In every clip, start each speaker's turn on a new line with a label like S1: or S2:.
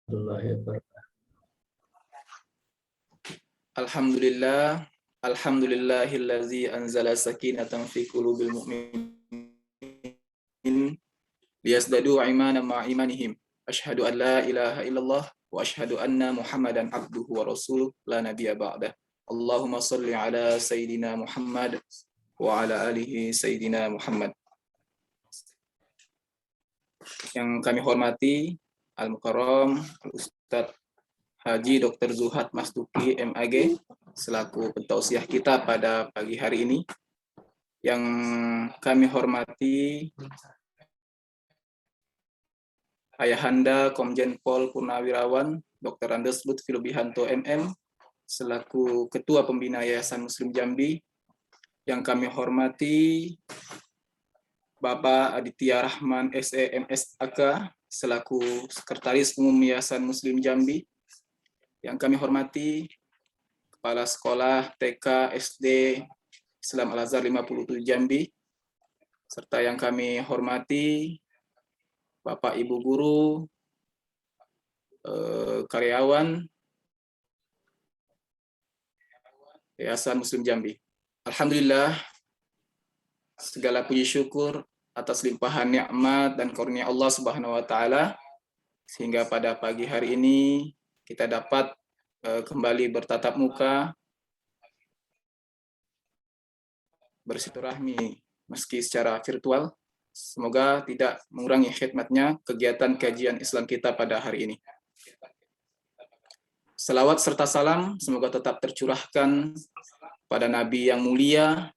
S1: warahmatullahi wabarakatuh.
S2: Alhamdulillah, alhamdulillahillazi anzala sakinatan fi qulubil mu'minin liyazdadu imanan ma'a imanihim. Asyhadu an la ilaha illallah wa asyhadu anna Muhammadan abduhu wa rasuluh la nabiyya ba'dah. Allahumma shalli ala sayyidina Muhammad wa ala alihi sayyidina Muhammad. Yang kami hormati Al-Mukarram Al-Ustadz Haji Dr. Zuhad Mastuki MAG selaku pentausiah kita pada pagi hari ini. Yang kami hormati Ayahanda Komjen Pol Purnawirawan Dr. Andes Lutfi Lubihanto MM selaku Ketua Pembina Yayasan Muslim Jambi. Yang kami hormati Bapak Aditya Rahman SEMSAK selaku Sekretaris Umum Yayasan Muslim Jambi. Yang kami hormati Kepala Sekolah TK SD Islam Al-Azhar 57 Jambi, serta yang kami hormati Bapak Ibu guru, karyawan Yayasan Muslim Jambi. Alhamdulillah, segala puji syukur atas limpahan nikmat dan karunia Allah Subhanahu wa taala sehingga pada pagi hari ini kita dapat kembali bertatap muka, bersilaturahmi meski secara virtual. Semoga tidak mengurangi khidmatnya kegiatan kajian Islam kita pada hari ini. Salawat serta salam semoga tetap tercurahkan pada Nabi yang mulia,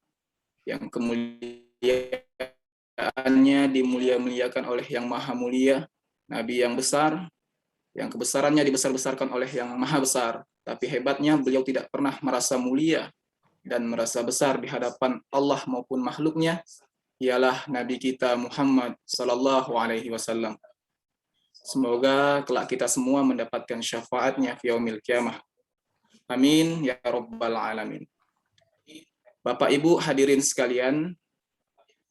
S2: yang kemuliaannya dimulia-muliakan oleh yang maha mulia, Nabi yang besar, yang kebesarannya dibesar-besarkan oleh yang maha besar, tapi hebatnya beliau tidak pernah merasa mulia dan merasa besar di hadapan Allah maupun makhluknya, ialah Nabi kita Muhammad Sallallahu Alaihi Wasallam. Semoga kelak kita semua mendapatkan syafaatnya fi yaumil qiyamah. Amin ya rabbal alamin. Bapak Ibu hadirin sekalian,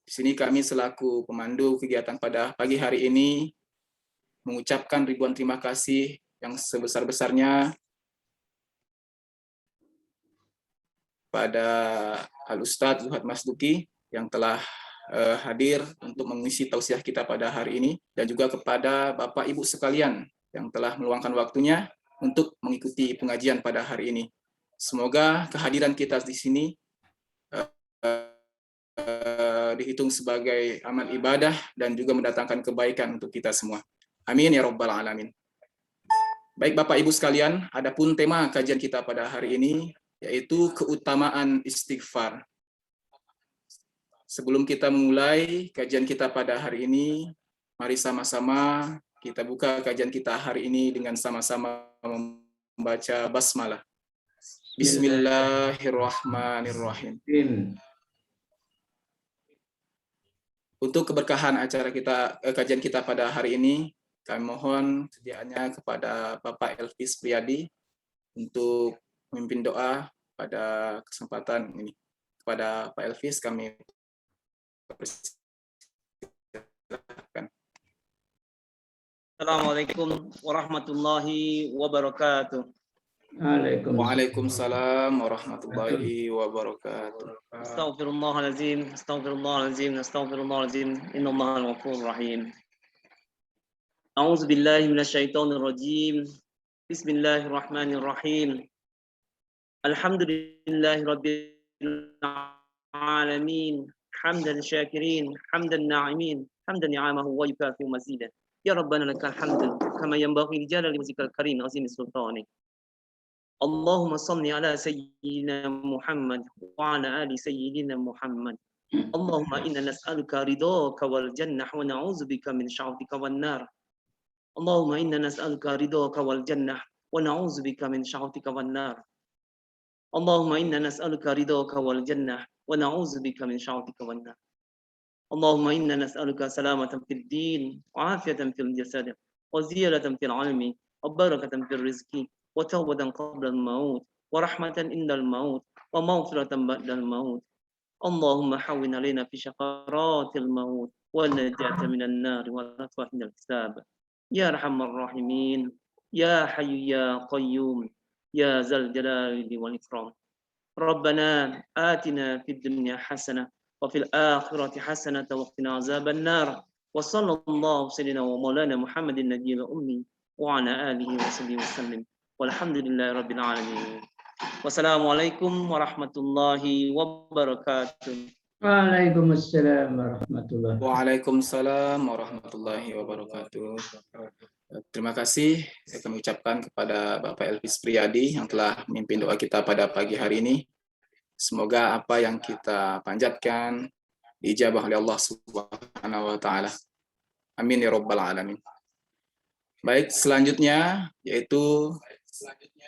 S2: di sini kami selaku pemandu kegiatan pada pagi hari ini mengucapkan ribuan terima kasih yang sebesar-besarnya pada Al-Ustadz Zuhad Mastuki yang telah hadir untuk mengisi tausiah kita pada hari ini, dan juga kepada Bapak Ibu sekalian yang telah meluangkan waktunya untuk mengikuti pengajian pada hari ini. Semoga kehadiran kita di sini dihitung sebagai amal ibadah dan juga mendatangkan kebaikan untuk kita semua. Amin ya rabbal alamin. Baik Bapak Ibu sekalian, adapun tema kajian kita pada hari ini yaitu keutamaan istighfar. Sebelum kita memulai kajian kita pada hari ini, mari sama-sama kita buka kajian kita hari ini dengan sama-sama membaca basmalah. Bismillahirrahmanirrahim. Untuk keberkahan acara kita, kajian kita pada hari ini, kami mohon sediaannya kepada Bapak Elvis Priyadi untuk memimpin doa pada kesempatan ini. Kepada Pak Elvis kami persilakan.
S3: Assalamualaikum warahmatullahi wabarakatuh.
S2: Waalaikumsalam warahmatullahi wabarakatuh.
S3: Astaghfirullahalazim, astaghfirullahalazim, astaghfirullahalazim. Innallahal ghafurur rahim. A'udzu billahi minasyaitonir rajim. Bismillahirrahmanirrahim. Alhamdulillahirabbil alamin. Hamdan syakirin, hamdan na'imin, hamdan ni'amahu wa yukafi mazidah. Ya Rabbana lakal hamdu kama yanbaghi li jalali wajhikal karim azimi sultanik. Allahumma salli ala sayyidina Muhammad wa ala ali sayyidina Muhammad. Allahumma inna nas'aluka ridhaka wal jannah wa na'udzubika min sya'atika wan nar. Allahumma inna nas'aluka ridhaka wal jannah wa na'udzubika min sya'atika wan nar. Allahumma inna nas'aluka ridhaka wal jannah wa na'udzubika min sya'atika wan nar. Allahumma inna nas'aluka salamatan fid din wa afiyatan fil jasad wa ziyadatan fil ilmi wa barakatan fil rizqi wa tawbatan qabla al-maut wa rahmatan indal maut wa maghfiratan ba'dal maut. Allahumma hawwin alaina fi syakaratil maut wa najata minan nar wa ratwa minal hisab. Ya arhamar rahimin, يا حي يا قيوم يا ذا الجلال والإكرام. ربنا آتنا في الدنيا حسنة وفي الآخرة حسنة وقنا عذاب النار. وصلى الله سيدنا ومولانا محمد النبي الأمي وعلى آله وصحبه وسلم والحمد لله رب العالمين. Wassalamualaikum warahmatullahi wabarakatuh.
S1: Waalaikumsalam warahmatullahi wabarakatuh.
S2: Waalaikumsalam warahmatullahi wabarakatuh. Terima kasih kami ucapkan kepada Bapak Elvis Priyadi yang telah memimpin doa kita pada pagi hari ini. Semoga apa yang kita panjatkan diijabah oleh Allah Subhanahu wa taala. Amin ya rabbal alamin. Baik, selanjutnya yaitu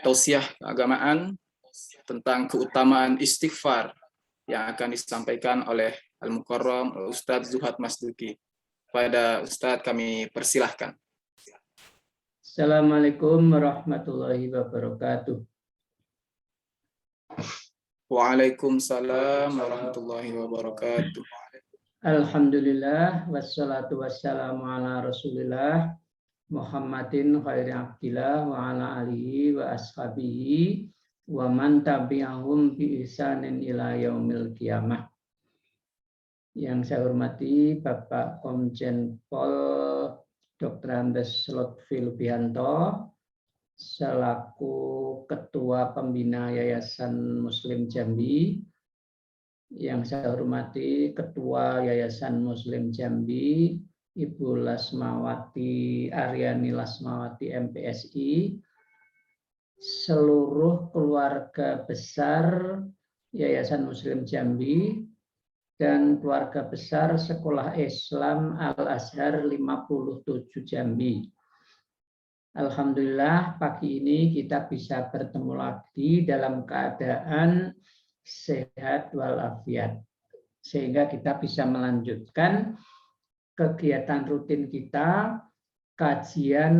S2: tausiah keagamaan tentang keutamaan istighfar yang akan disampaikan oleh Al-Mukarram Ustadz Zuhad Masduki. Pada Ustadz kami persilahkan.
S1: Assalamualaikum warahmatullahi wabarakatuh.
S2: Waalaikumsalam warahmatullahi wabarakatuh.
S1: Alhamdulillah wassalatu wassalamu ala Rasulillah Muhammadin khairi abdillah wa ala alihi wa ashabihi wa man tabi'ahum bi ihsanin ila yaumil qiyamah. Yang saya hormati Bapak Komjen Pol Dr. Andes Lutfi Lubianto selaku Ketua Pembina Yayasan Muslim Jambi, yang saya hormati Ketua Yayasan Muslim Jambi Ibu Lasmawati Aryani Lasmawati MPSI, seluruh keluarga besar Yayasan Muslim Jambi, dan keluarga besar Sekolah Islam Al-Azhar 57 Jambi. Alhamdulillah pagi ini kita bisa bertemu lagi dalam keadaan sehat walafiat, sehingga kita bisa melanjutkan kegiatan rutin kita, kajian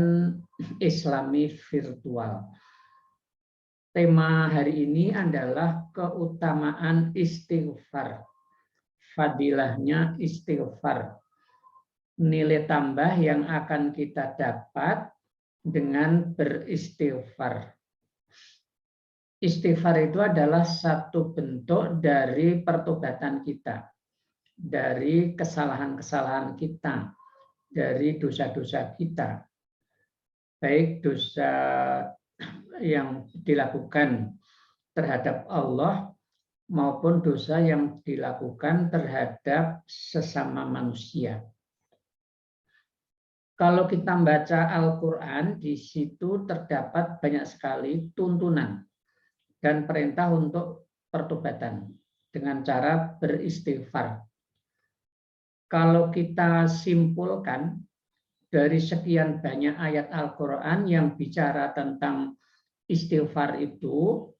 S1: Islami virtual. Tema hari ini adalah keutamaan istighfar. Fadilahnya istighfar, nilai tambah yang akan kita dapat dengan beristighfar. Istighfar itu adalah satu bentuk dari pertobatan kita, dari kesalahan-kesalahan kita, dari dosa-dosa kita, baik dosa yang dilakukan terhadap Allah maupun dosa yang dilakukan terhadap sesama manusia. Kalau kita baca Al-Quran, di situ terdapat banyak sekali tuntunan dan perintah untuk pertobatan dengan cara beristighfar. Kalau kita simpulkan dari sekian banyak ayat Al-Quran yang bicara tentang istighfar itu,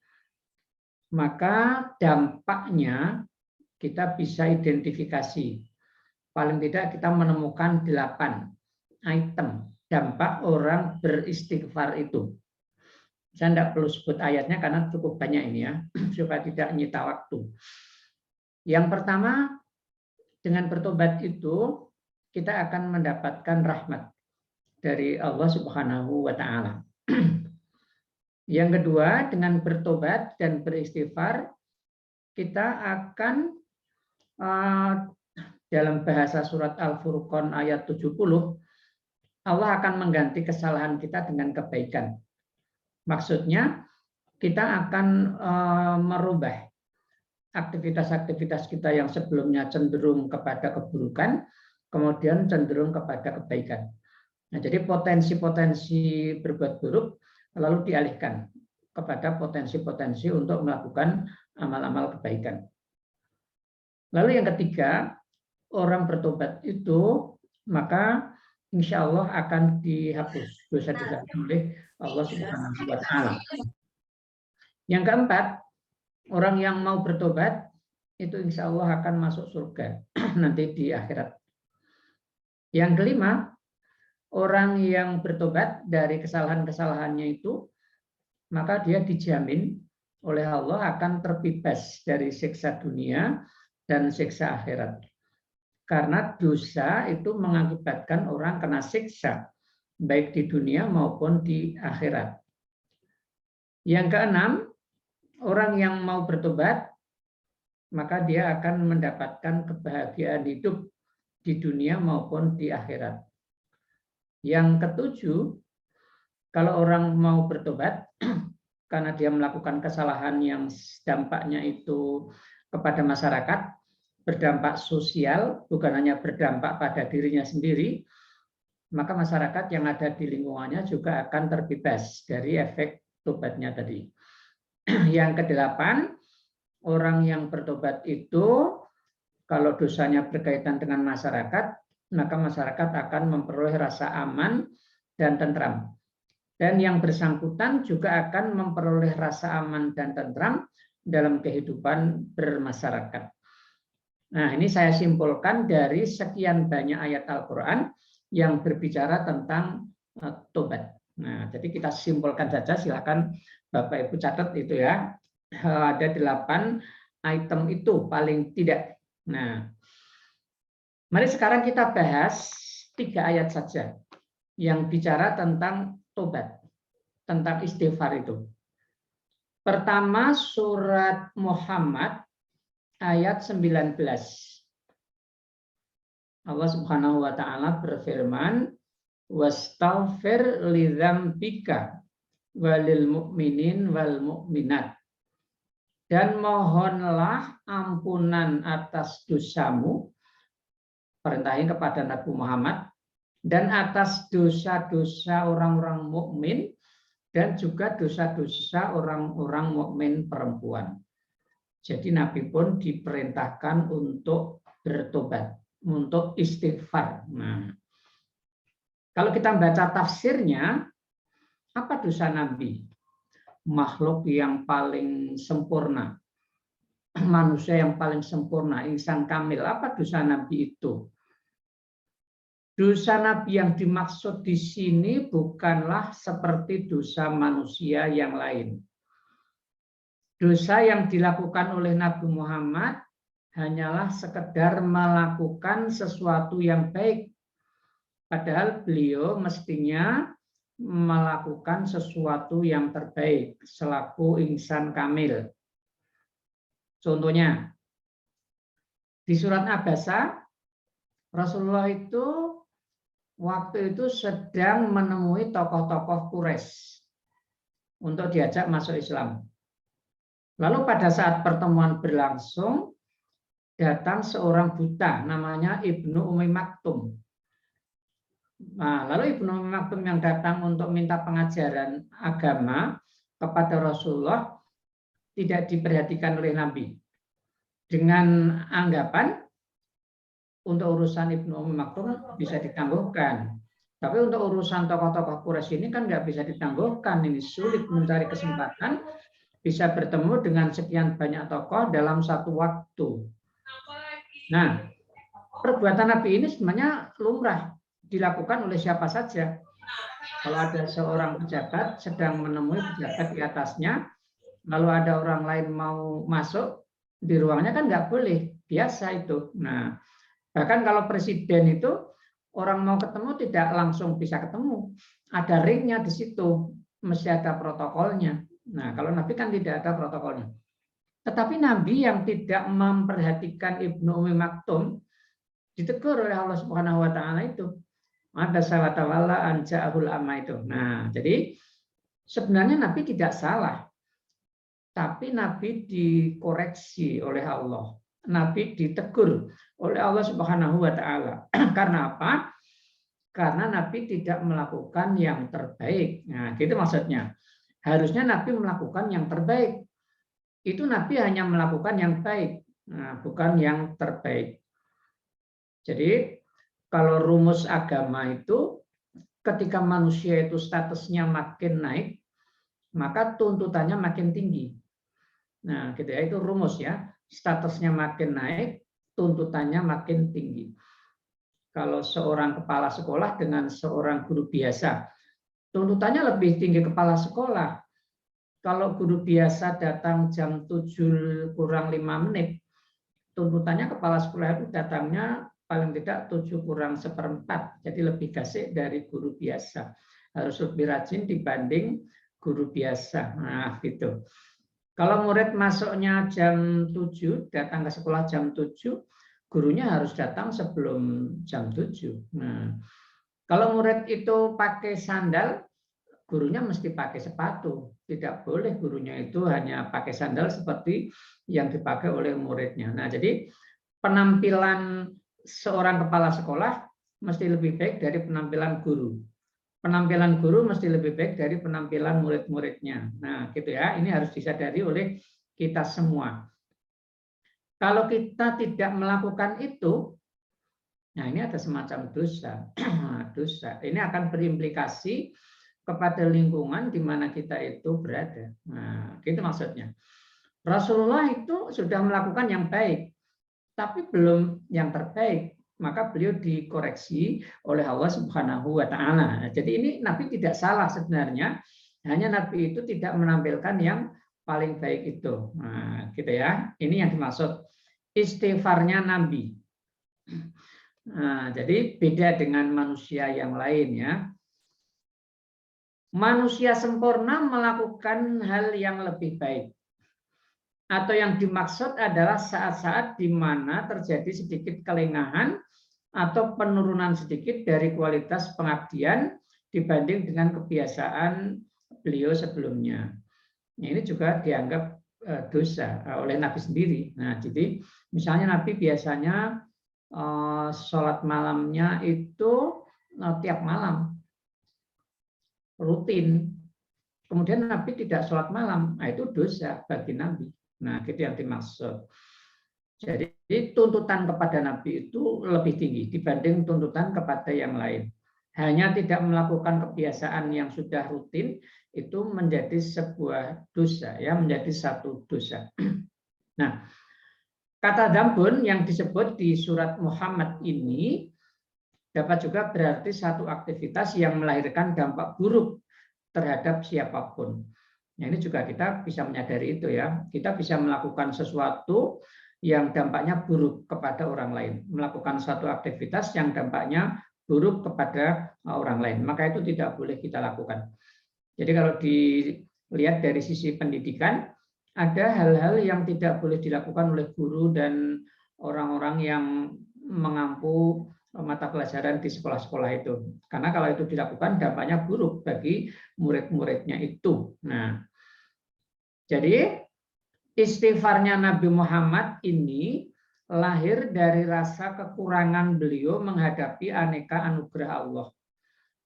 S1: maka dampaknya kita bisa identifikasi. Paling tidak kita menemukan 8 item dampak orang beristighfar itu. Saya tidak perlu sebut ayatnya karena cukup banyak ini ya, supaya tidak menyita waktu. Yang pertama, dengan bertobat itu kita akan mendapatkan rahmat dari Allah Subhanahu wa taala. Yang kedua, dengan bertobat dan beristighfar, kita akan dalam bahasa surat Al-Furqan ayat 70, Allah akan mengganti kesalahan kita dengan kebaikan. Maksudnya, kita akan merubah aktivitas-aktivitas kita yang sebelumnya cenderung kepada keburukan, kemudian cenderung kepada kebaikan. Nah, jadi potensi-potensi berbuat buruk lalu dialihkan kepada potensi-potensi untuk melakukan amal-amal kebaikan. Lalu yang ketiga, orang bertobat itu maka insya Allah akan dihapus dosa-dosa oleh Allah Subhanahu wa taala. Yang keempat, orang yang mau bertobat itu insya Allah akan masuk surga nanti di akhirat. Yang kelima, orang yang bertobat dari kesalahan-kesalahannya itu, maka dia dijamin oleh Allah akan terbebas dari siksa dunia dan siksa akhirat. Karena dosa itu mengakibatkan orang kena siksa baik di dunia maupun di akhirat. Yang keenam, orang yang mau bertobat, maka dia akan mendapatkan kebahagiaan hidup di dunia maupun di akhirat. Yang ketujuh, kalau orang mau bertobat karena dia melakukan kesalahan yang dampaknya itu kepada masyarakat, berdampak sosial, bukan hanya berdampak pada dirinya sendiri, maka masyarakat yang ada di lingkungannya juga akan terbebas dari efek tobatnya tadi. Yang kedelapan, orang yang bertobat itu kalau dosanya berkaitan dengan masyarakat, maka masyarakat akan memperoleh rasa aman dan tentram. Dan yang bersangkutan juga akan memperoleh rasa aman dan tentram dalam kehidupan bermasyarakat. Nah, ini saya simpulkan dari sekian banyak ayat Al-Quran yang berbicara tentang tobat. Nah, jadi kita simpulkan saja, silakan Bapak Ibu catat itu ya. Ada 8 item itu paling tidak. Nah, mari sekarang kita bahas 3 ayat saja yang bicara tentang tobat, tentang istighfar itu. Pertama, surat Muhammad ayat 19. Allah Subhanahu wa taala berfirman, "Wastaghfir lidzambika walil mu'minin wal mu'minat." Dan mohonlah ampunan atas dosamu, perintahnya kepada Nabi Muhammad, dan atas dosa-dosa orang-orang mukmin dan juga dosa-dosa orang-orang mukmin perempuan. Jadi Nabi pun diperintahkan untuk bertobat, untuk istighfar. Nah, kalau kita baca tafsirnya, apa dosa Nabi? Makhluk yang paling sempurna, manusia yang paling sempurna, insan kamil. Apa dosa Nabi itu? Dosa Nabi yang dimaksud di sini bukanlah seperti dosa manusia yang lain. Dosa yang dilakukan oleh Nabi Muhammad hanyalah sekedar melakukan sesuatu yang baik. Padahal beliau mestinya melakukan sesuatu yang terbaik selaku insan kamil. Contohnya, di surat Abasa, Rasulullah itu waktu itu sedang menemui tokoh-tokoh Quraisy untuk diajak masuk Islam. Lalu pada saat pertemuan berlangsung, datang seorang buta namanya Ibnu Ummi Maktum. Nah, lalu Ibnu Ummi Maktum yang datang untuk minta pengajaran agama kepada Rasulullah tidak diperhatikan oleh Nabi. Dengan anggapan untuk urusan Ibnu Ummi Maktum bisa ditangguhkan. Tapi untuk urusan tokoh-tokoh Quraisy ini kan nggak bisa ditangguhkan. Ini sulit mencari kesempatan bisa bertemu dengan sekian banyak tokoh dalam satu waktu. Nah, perbuatan Nabi ini sebenarnya lumrah dilakukan oleh siapa saja. Kalau ada seorang pejabat sedang menemui pejabat di atasnya, lalu ada orang lain mau masuk di ruangnya kan nggak boleh, biasa itu. Nah, bahkan kalau presiden itu orang mau ketemu tidak langsung bisa ketemu, ada ringnya di situ, mesti ada protokolnya. Nah, kalau Nabi kan tidak ada protokolnya. Tetapi Nabi yang tidak memperhatikan Ibnu Ummi Maktum ditegur oleh Allah Subhanahu wa taala itu. Ada salah tawalla anja'ahul amma itu. Nah, jadi sebenarnya Nabi tidak salah. Tapi Nabi dikoreksi oleh Allah. Nabi ditegur oleh Allah Subhanahu wa taala. Karena apa? Karena Nabi tidak melakukan yang terbaik. Nah, gitu maksudnya. Harusnya Nabi melakukan yang terbaik. Itu Nabi hanya melakukan yang baik, nah, bukan yang terbaik. Jadi kalau rumus agama itu ketika manusia itu statusnya makin naik, maka tuntutannya makin tinggi. Nah, gitu ya, itu rumus ya. Statusnya makin naik, tuntutannya makin tinggi. Kalau seorang kepala sekolah dengan seorang guru biasa, tuntutannya lebih tinggi kepala sekolah. Kalau guru biasa datang jam 7 kurang 5 menit, tuntutannya kepala sekolah itu datangnya paling tidak 7 kurang 1/4. Jadi lebih gasik dari guru biasa. Harus lebih rajin dibanding guru biasa. Nah, gitu. Kalau murid masuknya jam 7, datang ke sekolah jam 7, gurunya harus datang sebelum jam 7. Nah, kalau murid itu pakai sandal, gurunya mesti pakai sepatu. Tidak boleh gurunya itu hanya pakai sandal seperti yang dipakai oleh muridnya. Nah, jadi penampilan seorang kepala sekolah mesti lebih baik dari penampilan guru. Penampilan guru mesti lebih baik dari penampilan murid-muridnya. Nah, gitu ya. Ini harus disadari oleh kita semua. Kalau kita tidak melakukan itu, nah ini ada semacam dosa. Dosa. Ini akan berimplikasi kepada lingkungan di mana kita itu berada. Nah, gitu maksudnya. Rasulullah itu sudah melakukan yang baik, tapi belum yang terbaik. Maka beliau dikoreksi oleh Allah Subhanahu wa taala. Jadi ini Nabi tidak salah sebenarnya, hanya Nabi itu tidak menampilkan yang paling baik itu. Nah, gitu ya. Ini yang dimaksud istighfarnya Nabi. Nah, jadi beda dengan manusia yang lain ya. Manusia sempurna melakukan hal yang lebih baik. Atau yang dimaksud adalah saat-saat di mana terjadi sedikit kelengahan atau penurunan sedikit dari kualitas pengabdian dibanding dengan kebiasaan beliau sebelumnya. Ini juga dianggap dosa oleh Nabi sendiri. Nah, jadi misalnya Nabi biasanya sholat malamnya itu tiap malam, rutin. Kemudian Nabi tidak sholat malam, nah itu dosa bagi Nabi. Nah, itu yang dimaksud. Jadi tuntutan kepada Nabi itu lebih tinggi dibanding tuntutan kepada yang lain. Hanya tidak melakukan kebiasaan yang sudah rutin itu menjadi sebuah dosa, ya, menjadi satu dosa. Nah, kata dzambun yang disebut di surat Muhammad ini dapat juga berarti satu aktivitas yang melahirkan dampak buruk terhadap siapapun. Nah, ini juga kita bisa menyadari itu ya. Kita bisa melakukan sesuatu yang dampaknya buruk kepada orang lain, melakukan satu aktivitas yang dampaknya buruk kepada orang lain. Maka itu tidak boleh kita lakukan. Jadi kalau dilihat dari sisi pendidikan, ada hal-hal yang tidak boleh dilakukan oleh guru dan orang-orang yang mengampu mata pelajaran di sekolah-sekolah itu. Karena kalau itu dilakukan dampaknya buruk bagi murid-muridnya itu. Nah, jadi istighfarnya Nabi Muhammad ini lahir dari rasa kekurangan beliau menghadapi aneka anugerah Allah.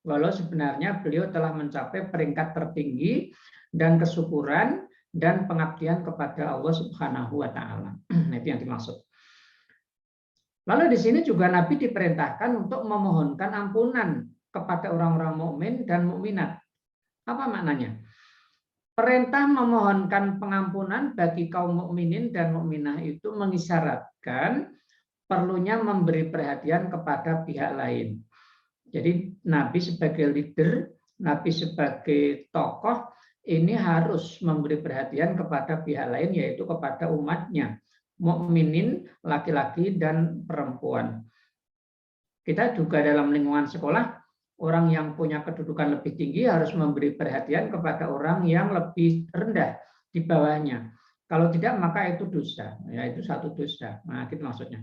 S1: Walau sebenarnya beliau telah mencapai peringkat tertinggi dan kesyukuran dan pengabdian kepada Allah Subhanahu wa taala. Itu yang dimaksud. Lalu di sini juga Nabi diperintahkan untuk memohonkan ampunan kepada orang-orang mukmin dan mukminat. Apa maknanya? Perintah memohonkan pengampunan bagi kaum mukminin dan mukminah itu mengisyaratkan perlunya memberi perhatian kepada pihak lain. Jadi Nabi sebagai leader, Nabi sebagai tokoh ini harus memberi perhatian kepada pihak lain, yaitu kepada umatnya. Mukminin laki-laki dan perempuan. Kita juga dalam lingkungan sekolah, orang yang punya kedudukan lebih tinggi harus memberi perhatian kepada orang yang lebih rendah di bawahnya. Kalau tidak maka itu dosa, ya itu satu dosa. Nah, itu maksudnya.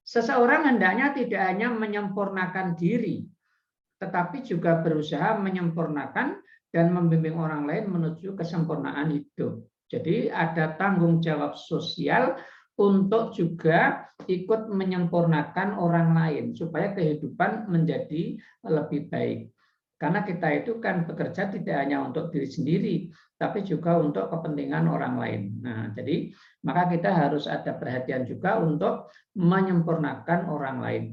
S1: Seseorang hendaknya tidak hanya menyempurnakan diri, tetapi juga berusaha menyempurnakan dan membimbing orang lain menuju kesempurnaan hidup. Jadi ada tanggung jawab sosial untuk juga ikut menyempurnakan orang lain supaya kehidupan menjadi lebih baik. Karena kita itu kan bekerja tidak hanya untuk diri sendiri, tapi juga untuk kepentingan orang lain. Nah, jadi maka kita harus ada perhatian juga untuk menyempurnakan orang lain.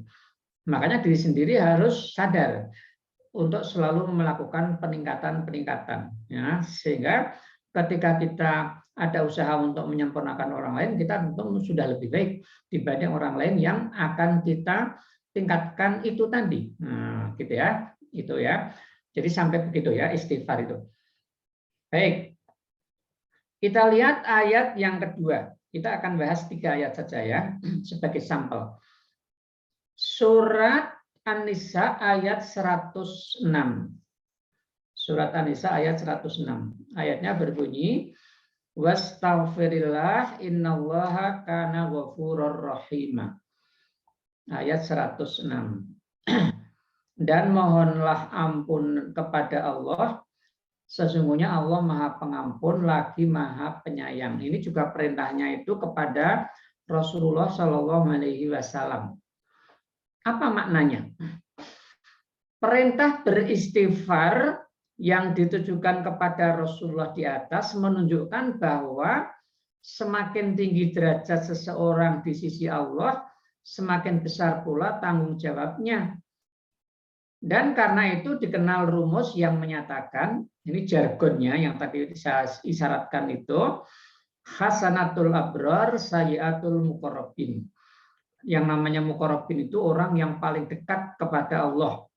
S1: Makanya diri sendiri harus sadar untuk selalu melakukan peningkatan-peningkatan, ya, sehingga ketika kita ada usaha untuk menyempurnakan orang lain, kita tentu sudah lebih baik dibanding orang lain yang akan kita tingkatkan itu tadi. Nah, gitu ya, itu ya. Jadi sampai begitu ya istighfar itu. Baik, kita lihat ayat yang kedua. Kita akan bahas 3 ayat saja ya sebagai sampel. Surat An-Nisa ayat 106. Surat An-Nisa ayat 106. Ayatnya berbunyi, wastaghfirillah innallaha kana ghafurur rahim. Ayat 106. Dan mohonlah ampun kepada Allah, sesungguhnya Allah Maha Pengampun lagi Maha Penyayang. Ini juga perintahnya itu kepada Rasulullah Shallallahu Alaihi Wasallam. Apa maknanya? Perintah beristighfar yang ditujukan kepada Rasulullah di atas menunjukkan bahwa semakin tinggi derajat seseorang di sisi Allah, semakin besar pula tanggung jawabnya. Dan karena itu dikenal rumus yang menyatakan, ini jargonnya yang tadi saya isyaratkan itu, hasanatul abrar sayyiatul muqarrabin. Yang namanya muqarrabin itu orang yang paling dekat kepada Allah.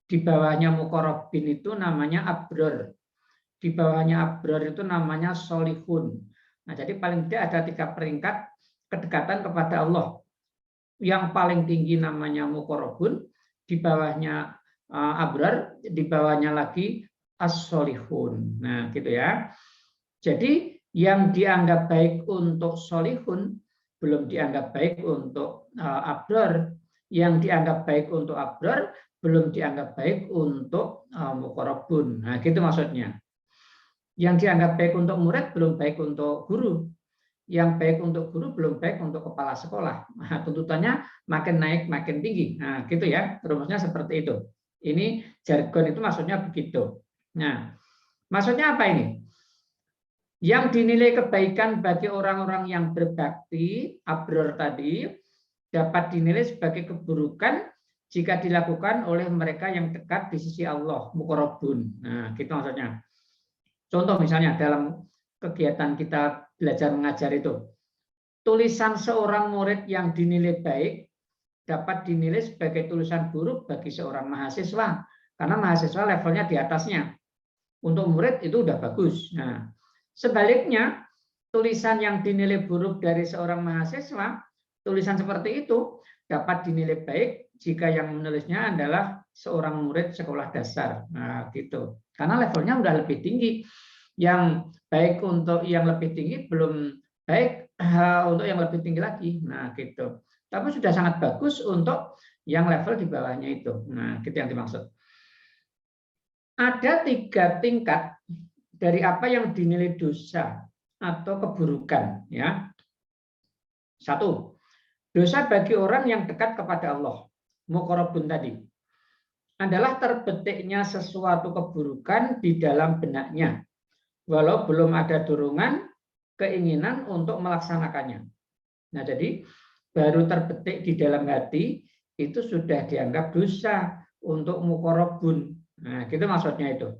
S1: Di bawahnya muqarrabin itu namanya abrar. Di bawahnya abrar itu namanya solihun. Nah, jadi paling tidak ada 3 peringkat kedekatan kepada Allah. Yang paling tinggi namanya muqarrabun, di bawahnya abrar, di bawahnya lagi as-solihun. Nah, gitu ya. Jadi yang dianggap baik untuk solihun belum dianggap baik untuk abrar. Yang dianggap baik untuk abrar belum dianggap baik untuk muqarrabun. Nah, gitu maksudnya. Yang dianggap baik untuk murid belum baik untuk guru. Yang baik untuk guru belum baik untuk kepala sekolah. Nah, tuntutannya makin naik makin tinggi. Nah, gitu ya. Rumusnya seperti itu. Ini jargon itu maksudnya begitu. Nah, maksudnya apa ini? Yang dinilai kebaikan bagi orang-orang yang berbakti, abrar tadi, dapat dinilai sebagai keburukan jika dilakukan oleh mereka yang dekat di sisi Allah, muqarrabun. Nah, gitu maksudnya. Contoh misalnya dalam kegiatan kita belajar mengajar itu, tulisan seorang murid yang dinilai baik dapat dinilai sebagai tulisan buruk bagi seorang mahasiswa, karena mahasiswa levelnya di atasnya. Untuk murid itu udah bagus. Nah, sebaliknya, tulisan yang dinilai buruk dari seorang mahasiswa, tulisan seperti itu dapat dinilai baik jika yang menulisnya adalah seorang murid sekolah dasar. Nah, gitu. Karena levelnya udah lebih tinggi. Yang baik untuk yang lebih tinggi belum baik untuk yang lebih tinggi lagi. Nah, gitu. Tapi sudah sangat bagus untuk yang level di bawahnya itu. Nah, gitu yang dimaksud. Ada 3 tingkat dari apa yang dinilai dosa atau keburukan. Ya. 1. Dosa bagi orang yang dekat kepada Allah. Muqarrabun tadi. Adalah terbetiknya sesuatu keburukan di dalam benaknya. Walau belum ada dorongan, keinginan untuk melaksanakannya. Nah, jadi baru terbetik di dalam hati itu sudah dianggap dosa untuk muqarrabun. Nah, gitu maksudnya itu.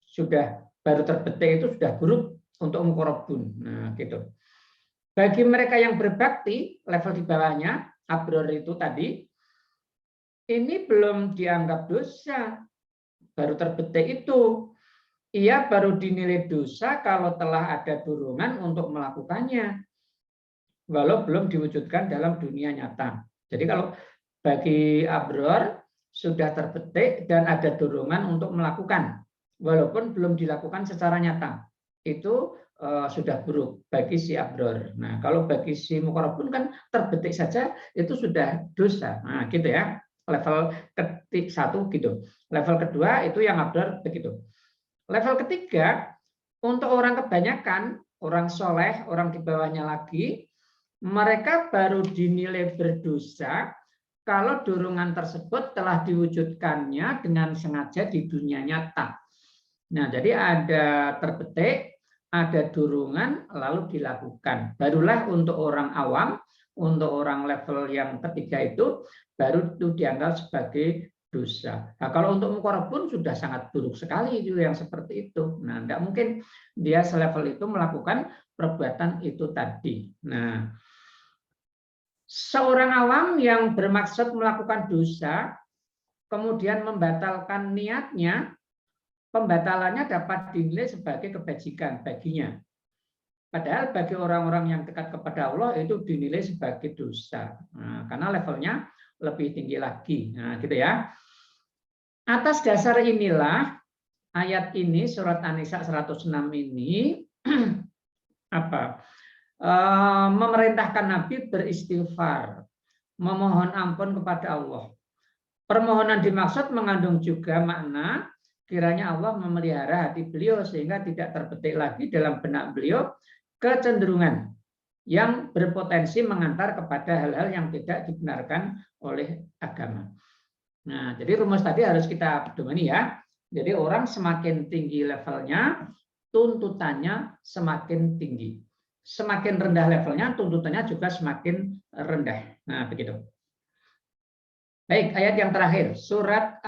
S1: Sudah baru terbetik itu sudah buruk untuk muqarrabun. Nah, gitu. Bagi mereka yang berbakti, level di bawahnya, abrar itu tadi, ini belum dianggap dosa. Baru terbetik itu. Ia baru dinilai dosa kalau telah ada dorongan untuk melakukannya. Walau belum diwujudkan dalam dunia nyata. Jadi kalau bagi abrar sudah terbetik dan ada dorongan untuk melakukan, walaupun belum dilakukan secara nyata, itu sudah buruk bagi si abrar. Nah, kalau bagi si muqarrabun kan terbetik saja itu sudah dosa. Nah, gitu ya. Level ke-1 gitu. Level kedua itu yang abrar begitu. Level ketiga untuk orang kebanyakan, orang soleh, orang di bawahnya lagi, mereka baru dinilai berdosa kalau dorongan tersebut telah diwujudkannya dengan sengaja di dunia nyata. Nah, jadi ada terbetik, ada dorongan, lalu dilakukan. Barulah untuk orang awam, untuk orang level yang ketiga itu, baru itu dianggap sebagai dosa. Nah, kalau untuk muqarrabun sudah sangat buruk sekali itu yang seperti itu. Nah, tidak mungkin dia selevel itu melakukan perbuatan itu tadi. Nah, seorang awam yang bermaksud melakukan dosa, kemudian membatalkan niatnya, pembatalannya dapat dinilai sebagai kebajikan baginya. Padahal bagi orang-orang yang dekat kepada Allah itu dinilai sebagai dosa. Nah, karena levelnya lebih tinggi lagi. Nah, gitu ya. Atas dasar inilah ayat ini surat An-Nisa 106 ini memerintahkan Nabi beristighfar, memohon ampun kepada Allah. Permohonan dimaksud mengandung juga makna kiranya Allah memelihara hati beliau sehingga tidak terbetik lagi dalam benak beliau kecenderungan yang berpotensi mengantar kepada hal-hal yang tidak dibenarkan oleh agama. Nah, jadi rumus tadi harus kita pedomani ya. Jadi orang semakin tinggi levelnya, tuntutannya semakin tinggi. Semakin rendah levelnya, tuntutannya juga semakin rendah. Nah, begitu. Baik, ayat yang terakhir, surat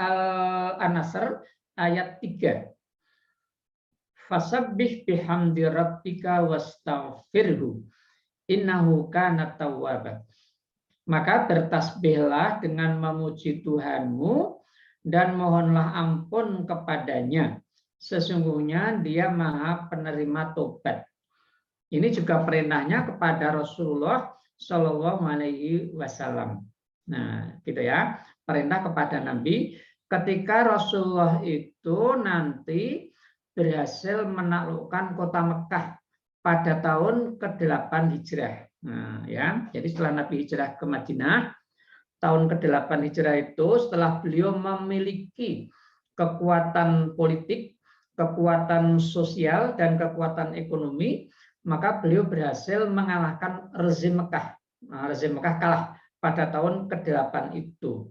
S1: An-Nasr ayat 3. Fasabbih bihamdi rabbika wastaghfirhu innahu kana tawwaba. Maka bertasbihlah dengan memuji Tuhanmu dan mohonlah ampun kepadanya. Sesungguhnya Dia Maha Penerima tobat. Ini juga perintahnya kepada Rasulullah Shallallahu Alaihi Wasallam. Nah, gitu ya, perintah kepada Nabi ketika Rasulullah itu nanti berhasil menaklukkan kota Mekah pada tahun ke-8 Hijrah. Nah, ya, jadi setelah Nabi hijrah ke Madinah, tahun ke-8 Hijrah itu setelah beliau memiliki kekuatan politik, kekuatan sosial, dan kekuatan ekonomi, maka beliau berhasil mengalahkan rezim Mekah. Nah, rezim Mekah kalah pada tahun ke-8 itu.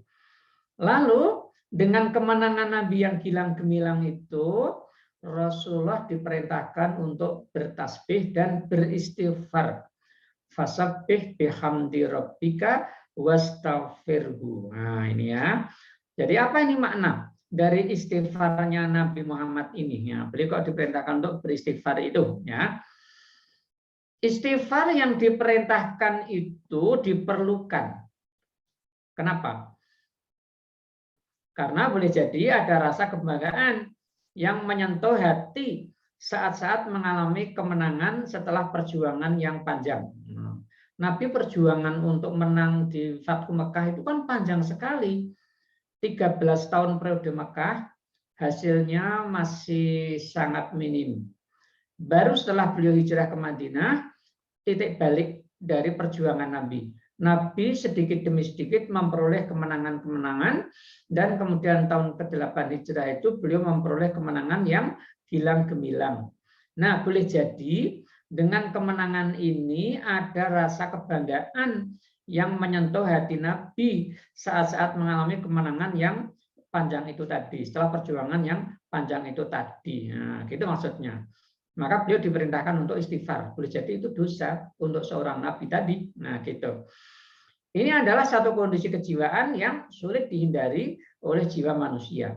S1: Lalu dengan kemenangan Nabi yang gilang gemilang itu, Rasulullah diperintahkan untuk bertasbih dan beristighfar. Fasabbih bihamdi rabbika wastaghfirhu. Nah, ini ya. Jadi apa ini makna dari istighfarnya Nabi Muhammad ini? Ya, beliau kok diperintahkan untuk beristighfar itu, ya. Istighfar yang diperintahkan itu diperlukan. Kenapa? Karena boleh jadi ada rasa kebanggaan yang menyentuh hati saat-saat mengalami kemenangan setelah perjuangan yang panjang. Nabi perjuangan untuk menang di Fathu Mekah itu kan panjang sekali. 13 tahun periode Mekah, hasilnya masih sangat minim. Baru setelah beliau hijrah ke Madinah, titik balik dari perjuangan Nabi. Nabi sedikit demi sedikit memperoleh kemenangan-kemenangan, dan kemudian tahun ke-8 Hijrah itu beliau memperoleh kemenangan yang gilang gemilang. Nah, boleh jadi dengan kemenangan ini ada rasa kebanggaan yang menyentuh hati Nabi saat-saat mengalami kemenangan yang panjang itu tadi, setelah perjuangan yang panjang itu tadi. Nah, gitu maksudnya. Maka beliau diperintahkan untuk istighfar. Boleh jadi itu dosa untuk seorang nabi tadi. Nah, gitu. Ini adalah satu kondisi kejiwaan yang sulit dihindari oleh jiwa manusia.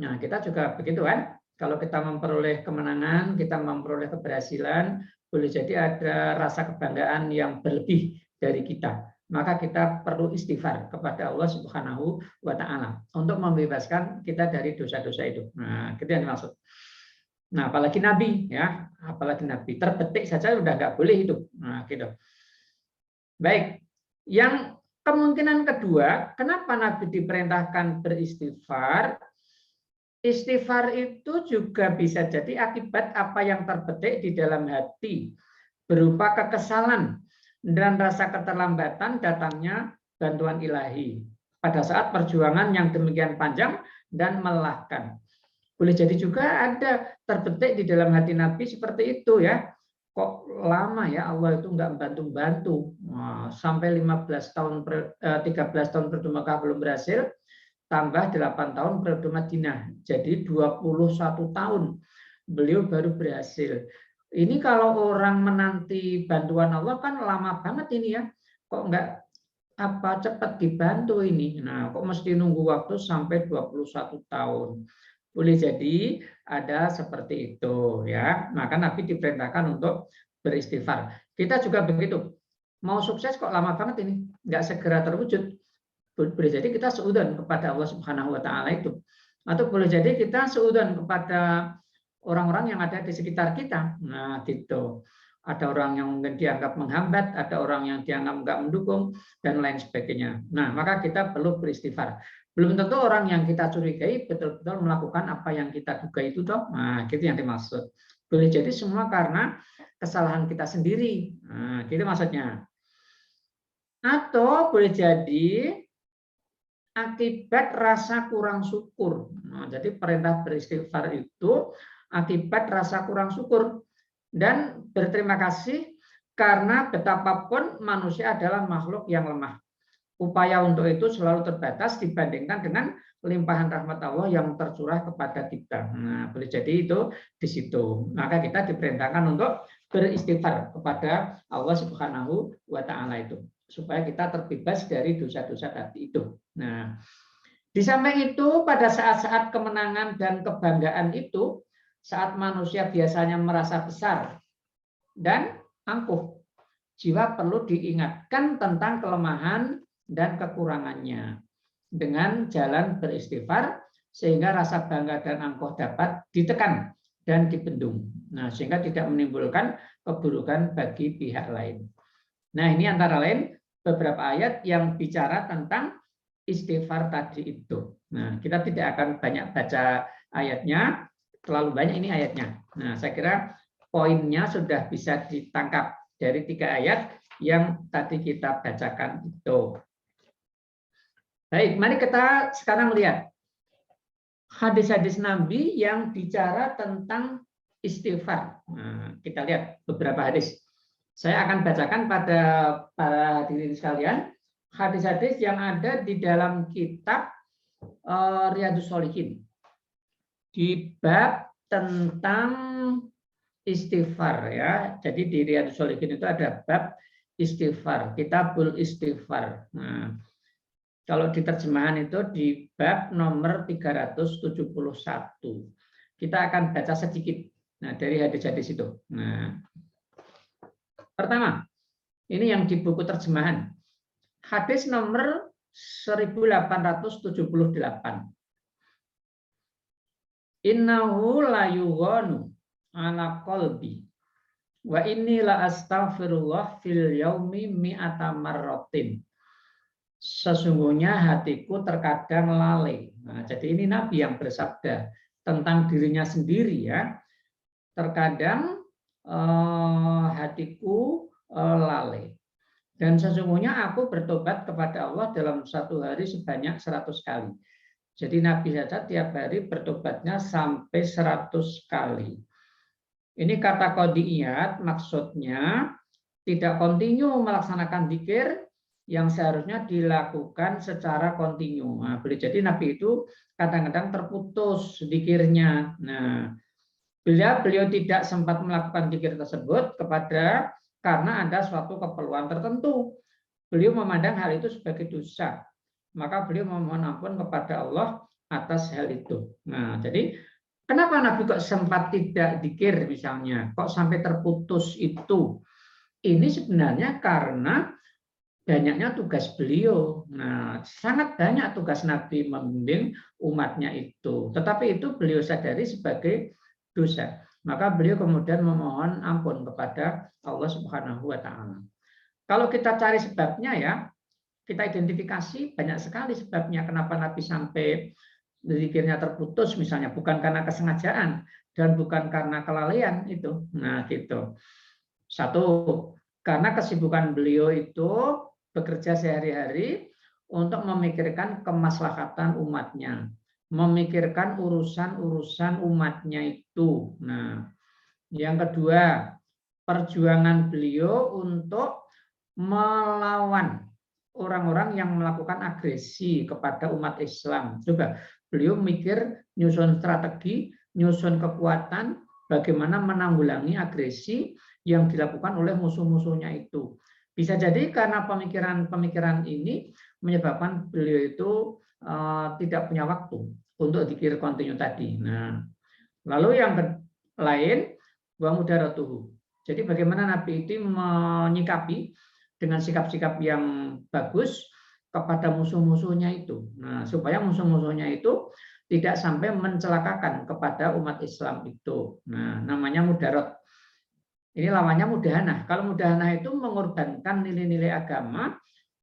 S1: Nah, kita juga begitu kan. Kalau kita memperoleh kemenangan, kita memperoleh keberhasilan, boleh jadi ada rasa kebanggaan yang berlebih dari kita. Maka kita perlu istighfar kepada Allah Subhanahu wa Ta'ala untuk membebaskan kita dari dosa-dosa itu. Nah, itu yang dimaksud. Nah, apalagi Nabi, ya, apalagi Nabi terbetik saja udah nggak boleh itu. Nah, gitu. Baik, yang kemungkinan kedua, kenapa Nabi diperintahkan beristighfar? Istighfar itu juga bisa jadi akibat apa yang terbetik di dalam hati, berupa kekesalan dan rasa keterlambatan datangnya bantuan ilahi pada saat perjuangan yang demikian panjang dan melelahkan. Boleh jadi juga ada terbetik di dalam hati Nabi seperti itu ya. Kok lama ya Allah itu nggak bantu-bantu. Sampai 13 tahun periode Mekah belum berhasil, tambah 8 tahun periode Madinah. Jadi 21 tahun beliau baru berhasil. Ini kalau orang menanti bantuan Allah kan lama banget ini ya. Kok nggak cepat dibantu ini. Nah, kok mesti nunggu waktu sampai 21 tahun. Boleh jadi ada seperti itu ya. Maka Nabi diperintahkan untuk beristighfar. Kita juga begitu. Mau sukses kok lama banget ini, nggak segera terwujud. Boleh jadi kita seudon kepada Allah Subhanahu wa Ta'ala itu. Atau boleh jadi kita seudon kepada orang-orang yang ada di sekitar kita. Nah, gitu. ada orang yang mungkin dianggap menghambat, ada orang yang dianggap enggak mendukung, dan lain sebagainya. Nah, maka kita perlu beristighfar. Belum tentu orang yang kita curigai betul-betul melakukan apa yang kita duga itu toh. Nah, gitu yang dimaksud. Boleh jadi semua karena kesalahan kita sendiri. Nah, gitu maksudnya. Atau boleh jadi akibat rasa kurang syukur. Nah, jadi perintah beristighfar itu akibat rasa kurang syukur dan berterima kasih karena betapapun manusia adalah makhluk yang lemah. Upaya untuk itu selalu terbatas dibandingkan dengan limpahan rahmat Allah yang tercurah kepada kita. Nah, boleh jadi itu di situ. Maka kita diperintahkan untuk beristighfar kepada Allah Subhanahu wa taala itu supaya kita terbebas dari dosa-dosa tadi itu. Nah, di samping itu pada saat-saat kemenangan dan kebanggaan itu, saat manusia biasanya merasa besar dan angkuh, jiwa perlu diingatkan tentang kelemahan dan kekurangannya dengan jalan beristighfar sehingga rasa bangga dan angkuh dapat ditekan dan dibendung. Nah, sehingga tidak menimbulkan keburukan bagi pihak lain. Nah, ini antara lain beberapa ayat yang bicara tentang istighfar tadi itu. Nah, kita tidak akan banyak baca ayatnya, terlalu banyak ini ayatnya. Nah, saya kira poinnya sudah bisa ditangkap dari 3 ayat yang tadi kita bacakan itu. Baik, mari kita sekarang lihat hadis-hadis Nabi yang bicara tentang istighfar. Nah, kita lihat beberapa hadis. Saya akan bacakan pada para hadirin sekalian hadis-hadis yang ada di dalam kitab Riyadhus Shalihin di bab tentang istighfar ya. Jadi di Riyadhus Shalihin itu ada bab istighfar, kitabul istighfar. Nah, kalau di terjemahan itu di bab nomor 371. Kita akan baca sedikit dari hadis-hadis itu. Nah, pertama, ini yang di buku terjemahan. Hadis nomor 1878. Innahu la yughanu ala qalbi wa inni la astaghfirullah fil yaumi mi'ata marratin. Sesungguhnya hatiku terkadang lalai. Nah, jadi ini Nabi yang bersabda tentang dirinya sendiri ya. Terkadang hatiku lalai. Dan sesungguhnya aku bertobat kepada Allah dalam satu hari sebanyak 100 kali. Jadi Nabi saja tiap hari bertobatnya sampai 100 kali. Ini kata qadiyat maksudnya tidak kontinu melaksanakan zikir yang seharusnya dilakukan secara kontinu. Nah, boleh jadi Nabi itu kadang-kadang terputus zikirnya. Nah, beliau tidak sempat melakukan zikir tersebut karena ada suatu keperluan tertentu. Beliau memandang hal itu sebagai dosa. Maka beliau memohon ampun kepada Allah atas hal itu. Nah, jadi kenapa Nabi kok sempat tidak zikir misalnya? Kok sampai terputus itu? Ini sebenarnya karena banyaknya tugas beliau. Nah, sangat banyak tugas Nabi membimbing umatnya itu. Tetapi itu beliau sadari sebagai dosa. Maka beliau kemudian memohon ampun kepada Allah Subhanahu wa taala. Kalau kita cari sebabnya ya, kita identifikasi banyak sekali sebabnya kenapa Nabi sampai zikirnya terputus misalnya, bukan karena kesengajaan dan bukan karena kelalaian itu. Nah, gitu. Satu, karena kesibukan beliau itu bekerja sehari-hari untuk memikirkan kemaslahatan umatnya, memikirkan urusan-urusan umatnya itu. Nah, yang kedua, perjuangan beliau untuk melawan orang-orang yang melakukan agresi kepada umat Islam. Coba beliau mikir nyusun strategi, nyusun kekuatan, bagaimana menanggulangi agresi yang dilakukan oleh musuh-musuhnya itu. Bisa jadi karena pemikiran-pemikiran ini menyebabkan beliau itu tidak punya waktu untuk zikir kontinu tadi. Nah, lalu yang lain, wa mudaratuhu. Jadi bagaimana Nabi itu menyikapi dengan sikap-sikap yang bagus kepada musuh-musuhnya itu. Nah, supaya musuh-musuhnya itu tidak sampai mencelakakan kepada umat Islam itu. Nah, namanya mudarat. Ini lawannya mudahanah. Kalau mudahanah itu mengorbankan nilai-nilai agama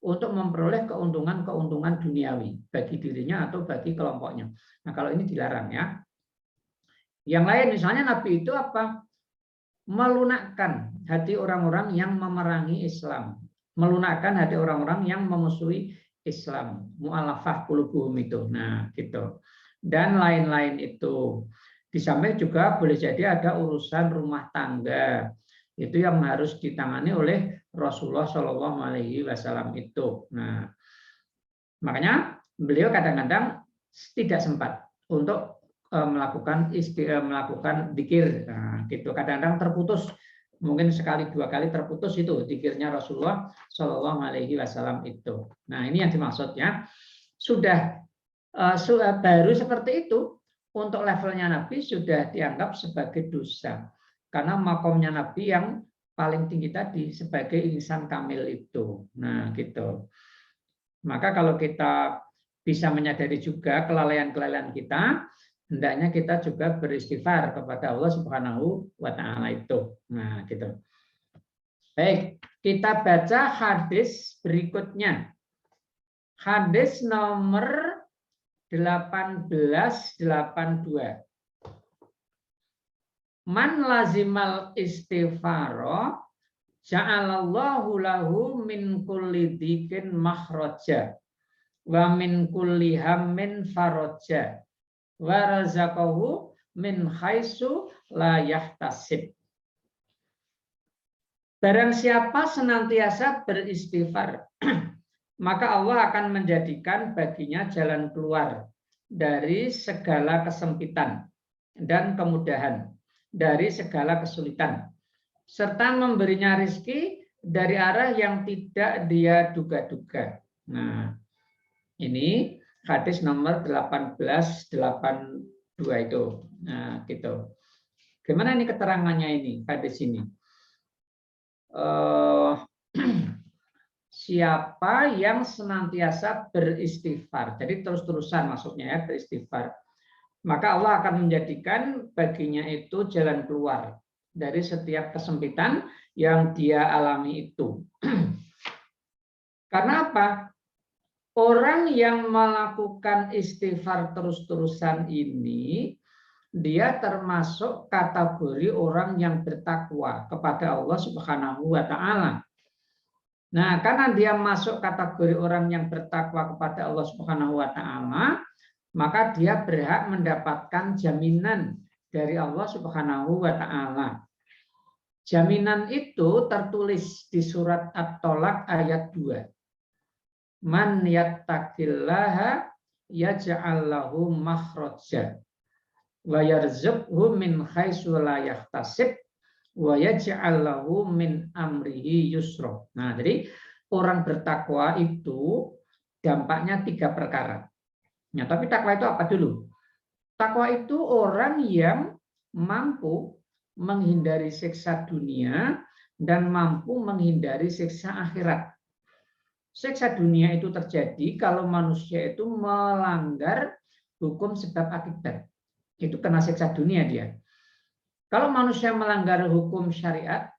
S1: untuk memperoleh keuntungan-keuntungan duniawi bagi dirinya atau bagi kelompoknya. Nah, kalau ini dilarang ya. Yang lain misalnya Nabi itu apa? Melunakkan hati orang-orang yang memerangi Islam. Melunakkan hati orang-orang yang memusuhi Islam. Mu'alafah qulubuhum itu. Nah, gitu. Dan lain-lain itu. Di samping juga boleh jadi ada urusan rumah tangga. Itu yang harus ditangani oleh Rasulullah Shallallahu Alaihi Wasallam itu. Nah, makanya beliau kadang-kadang tidak sempat untuk melakukan zikir. Nah, gitu. Kadang-kadang terputus, mungkin sekali dua kali terputus itu zikirnya Rasulullah Shallallahu Alaihi Wasallam itu. Nah, ini yang dimaksudnya sudah baru seperti itu. Untuk levelnya Nabi sudah dianggap sebagai dosa. Karena makomnya Nabi yang paling tinggi tadi sebagai insan kamil itu. Nah, gitu. Maka kalau kita bisa menyadari juga kelalaian-kelalaian kita, hendaknya kita juga beristighfar kepada Allah Subhanahu wa taala itu. Nah, gitu. Baik, kita baca hadis berikutnya. Hadis nomor 1882. Man lazimal istighfaro ja'alallahu lahu min kulli dhikin makhraja wa min kulli hammin faraja wa razaqahu min haitsu la yahtasib. Barang siapa senantiasa beristighfar, maka Allah akan menjadikan baginya jalan keluar dari segala kesempitan dan kemudahan, dari segala kesulitan, serta memberinya rezeki dari arah yang tidak dia duga-duga. Nah, ini hadis nomor 1882 itu. Nah, gitu. Gimana ini keterangannya ini, hadis ini? Siapa yang senantiasa beristighfar, jadi terus-terusan maksudnya ya, beristighfar, maka Allah akan menjadikan baginya itu jalan keluar dari setiap kesempitan yang dia alami itu. Karena apa? Orang yang melakukan istighfar terus-terusan ini, dia termasuk kategori orang yang bertakwa kepada Allah Subhanahu wa taala. Nah, karena dia masuk kategori orang yang bertakwa kepada Allah Subhanahu wa taala, maka dia berhak mendapatkan jaminan dari Allah Subhanahu wa taala. Jaminan itu tertulis di surat At-Tolak ayat 2. Man yattaqillaha yaj'al lahu makhraja wa yarzuqhu min haitsu la yahtasib wa yaj'al lahu min amrihi yusra. Nah, jadi orang bertakwa itu dampaknya 3 perkara. Nah, tapi takwa itu apa dulu? Takwa itu orang yang mampu menghindari siksa dunia dan mampu menghindari siksa akhirat. Siksa dunia itu terjadi kalau manusia itu melanggar hukum sebab akibat. Itu kena siksa dunia dia. Kalau manusia melanggar hukum syariat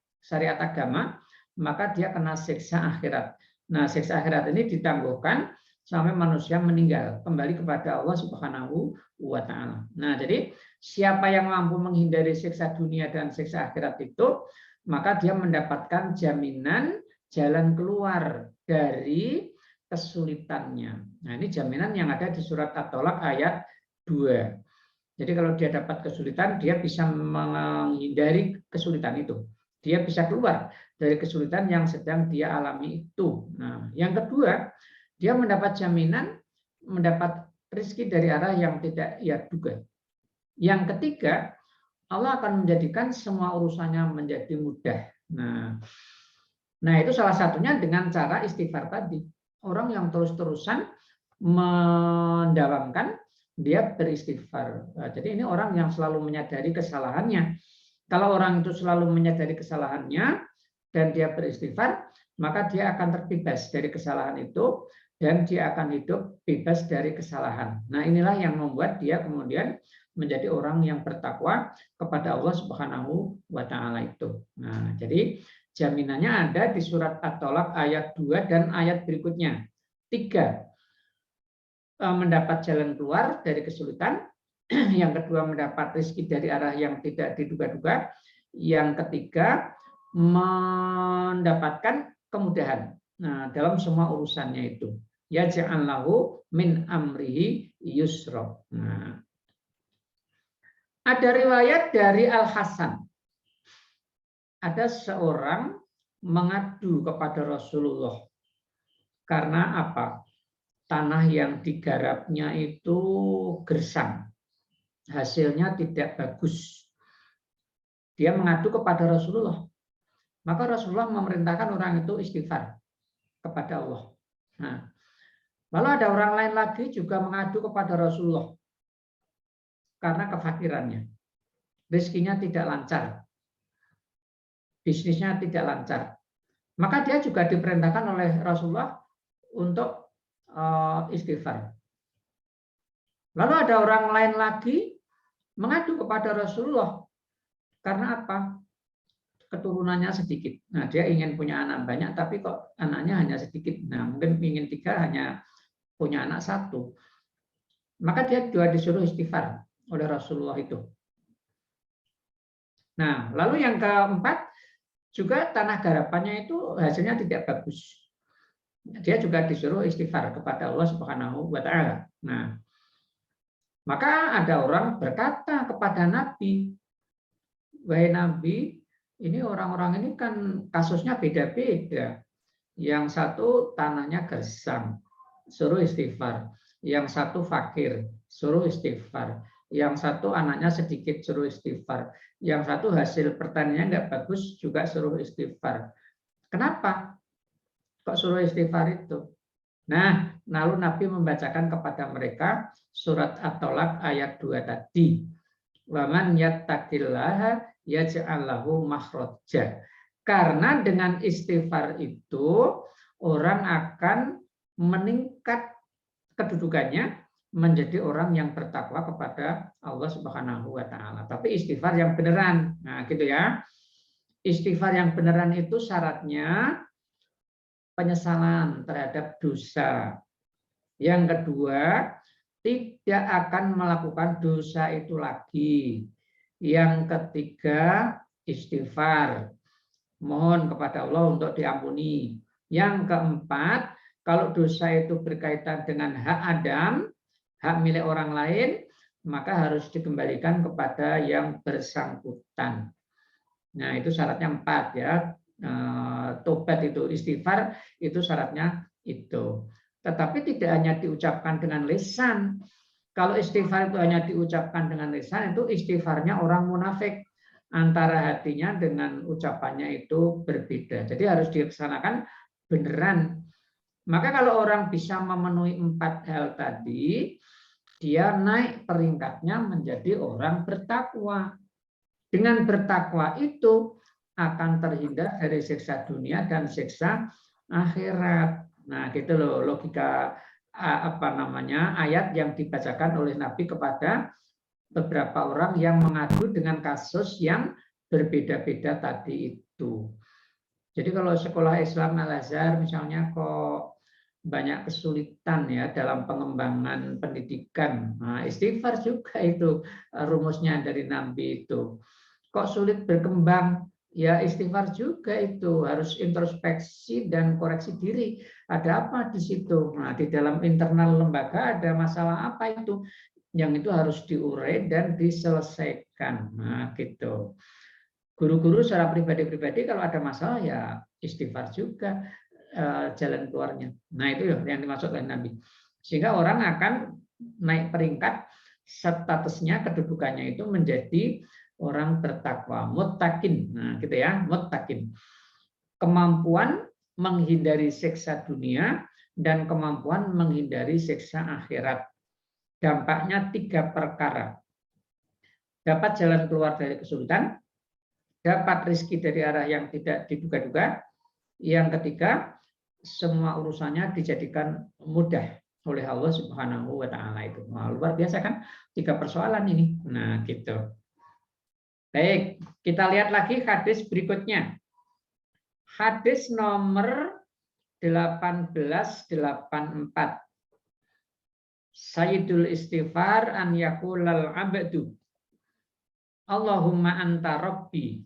S1: agama, maka dia kena siksa akhirat. Nah, siksa akhirat ini ditangguhkan sampai manusia meninggal, kembali kepada Allah Subhanahu wa taala. Nah, jadi siapa yang mampu menghindari siksa dunia dan siksa akhirat itu, maka dia mendapatkan jaminan jalan keluar dari kesulitannya. Nah, ini jaminan yang ada di surat At-Tolak ayat 2. Jadi kalau dia dapat kesulitan, dia bisa menghindari kesulitan itu. Dia bisa keluar dari kesulitan yang sedang dia alami itu. Nah, yang kedua, dia mendapat jaminan, mendapat rezeki dari arah yang tidak ia duga. Yang ketiga, Allah akan menjadikan semua urusannya menjadi mudah. Nah, itu salah satunya dengan cara istighfar tadi. Orang yang terus-terusan mendawamkan, dia beristighfar. Nah, jadi ini orang yang selalu menyadari kesalahannya. Kalau orang itu selalu menyadari kesalahannya dan dia beristighfar, maka dia akan terbebas dari kesalahan itu dan dia akan hidup bebas dari kesalahan. Nah, inilah yang membuat dia kemudian menjadi orang yang bertakwa kepada Allah Subhanahu wa taala itu. Nah, jadi jaminannya ada di surat At-Tolak ayat 2 dan ayat berikutnya. 3, mendapat jalan keluar dari kesulitan. Yang kedua, mendapat rezeki dari arah yang tidak diduga-duga. Yang ketiga, mendapatkan kemudahan. Nah, dalam semua urusannya itu. Ya ja'allahu min amrihi yusra. Nah, ada riwayat dari Al-Hasan. Ada seorang mengadu kepada Rasulullah. Karena apa? Tanah yang digarapnya itu gersang. Hasilnya tidak bagus. Dia mengadu kepada Rasulullah. Maka Rasulullah memerintahkan orang itu istighfar kepada Allah. Nah, lalu ada orang lain lagi juga mengadu kepada Rasulullah karena kefakirannya. Rezekinya tidak lancar. Bisnisnya tidak lancar. Maka dia juga diperintahkan oleh Rasulullah untuk istighfar. Lalu ada orang lain lagi mengadu kepada Rasulullah karena apa? Keturunannya sedikit. Nah, dia ingin punya anak banyak, tapi kok anaknya hanya sedikit. Nah, mungkin ingin 3, hanya punya anak 1. Maka dia juga disuruh istighfar oleh Rasulullah itu. Nah, lalu yang keempat, juga tanah garapannya itu hasilnya tidak bagus. Dia juga disuruh istighfar kepada Allah Subhanahu wa taala. Nah, maka ada orang berkata kepada Nabi, "Wahai Nabi, ini orang-orang ini kan kasusnya beda-beda. Yang satu tanahnya gersang, suruh istighfar. Yang satu fakir, suruh istighfar. Yang satu anaknya sedikit, suruh istighfar. Yang satu hasil pertaniannya nggak bagus, juga suruh istighfar. Kenapa kok suruh istighfar itu?" Nah, lalu Nabi membacakan kepada mereka surat At-Tolak ayat 2 tadi. Waman yattaqillaha yaj'al lahu makhraja. Karena dengan istighfar itu orang akan meningkat kedudukannya menjadi orang yang bertakwa kepada Allah Subhanahu wa taala. Tapi istighfar yang beneran. Nah, gitu ya. Istighfar yang beneran itu syaratnya penyesalan terhadap dosa. Yang kedua, tidak akan melakukan dosa itu lagi. Yang ketiga, istighfar. Mohon kepada Allah untuk diampuni. Yang keempat, kalau dosa itu berkaitan dengan hak Adam, hak milik orang lain, maka harus dikembalikan kepada yang bersangkutan. Nah, itu syaratnya 4 ya. Tobat itu, istighfar itu syaratnya itu. Tetapi tidak hanya diucapkan dengan lisan. Kalau istighfar itu hanya diucapkan dengan lisan, itu istighfarnya orang munafik. Antara hatinya dengan ucapannya itu berbeda. Jadi harus dilaksanakan beneran. Maka kalau orang bisa memenuhi 4 hal tadi, dia naik peringkatnya menjadi orang bertakwa. Dengan bertakwa itu akan terhindar dari siksa dunia dan siksa akhirat. Nah, gitu loh logika ayat yang dibacakan oleh Nabi kepada beberapa orang yang mengadu dengan kasus yang berbeda-beda tadi itu. Jadi kalau sekolah Islam Al-Azhar misalnya kok banyak kesulitan ya dalam pengembangan pendidikan. Nah, istighfar juga itu rumusnya dari Nabi itu. Kok sulit berkembang? Ya istighfar juga itu, harus introspeksi dan koreksi diri. Ada apa di situ? Nah, di dalam internal lembaga ada masalah apa itu? Yang itu harus diurai dan diselesaikan. Nah, gitu. Guru-guru secara pribadi-pribadi kalau ada masalah ya istighfar juga jalan keluarnya. Nah, itu yang dimaksud oleh Nabi. Sehingga orang akan naik peringkat statusnya, kedudukannya itu menjadi orang bertakwa, muttaqin. Nah, gitu ya, muttaqin. Kemampuan menghindari siksa dunia dan kemampuan menghindari siksa akhirat. Dampaknya 3 perkara. Dapat jalan keluar dari kesulitan, dapat rezeki dari arah yang tidak diduga-duga. Yang ketiga, semua urusannya dijadikan mudah oleh Allah Subhanahu wa taala itu. Nah, luar biasa kan? 3 persoalan ini. Nah, gitu. Baik, kita lihat lagi hadis berikutnya. Hadis nomor 1884. Sayyidul istighfar an yaqulal abdu Allahumma anta rabbi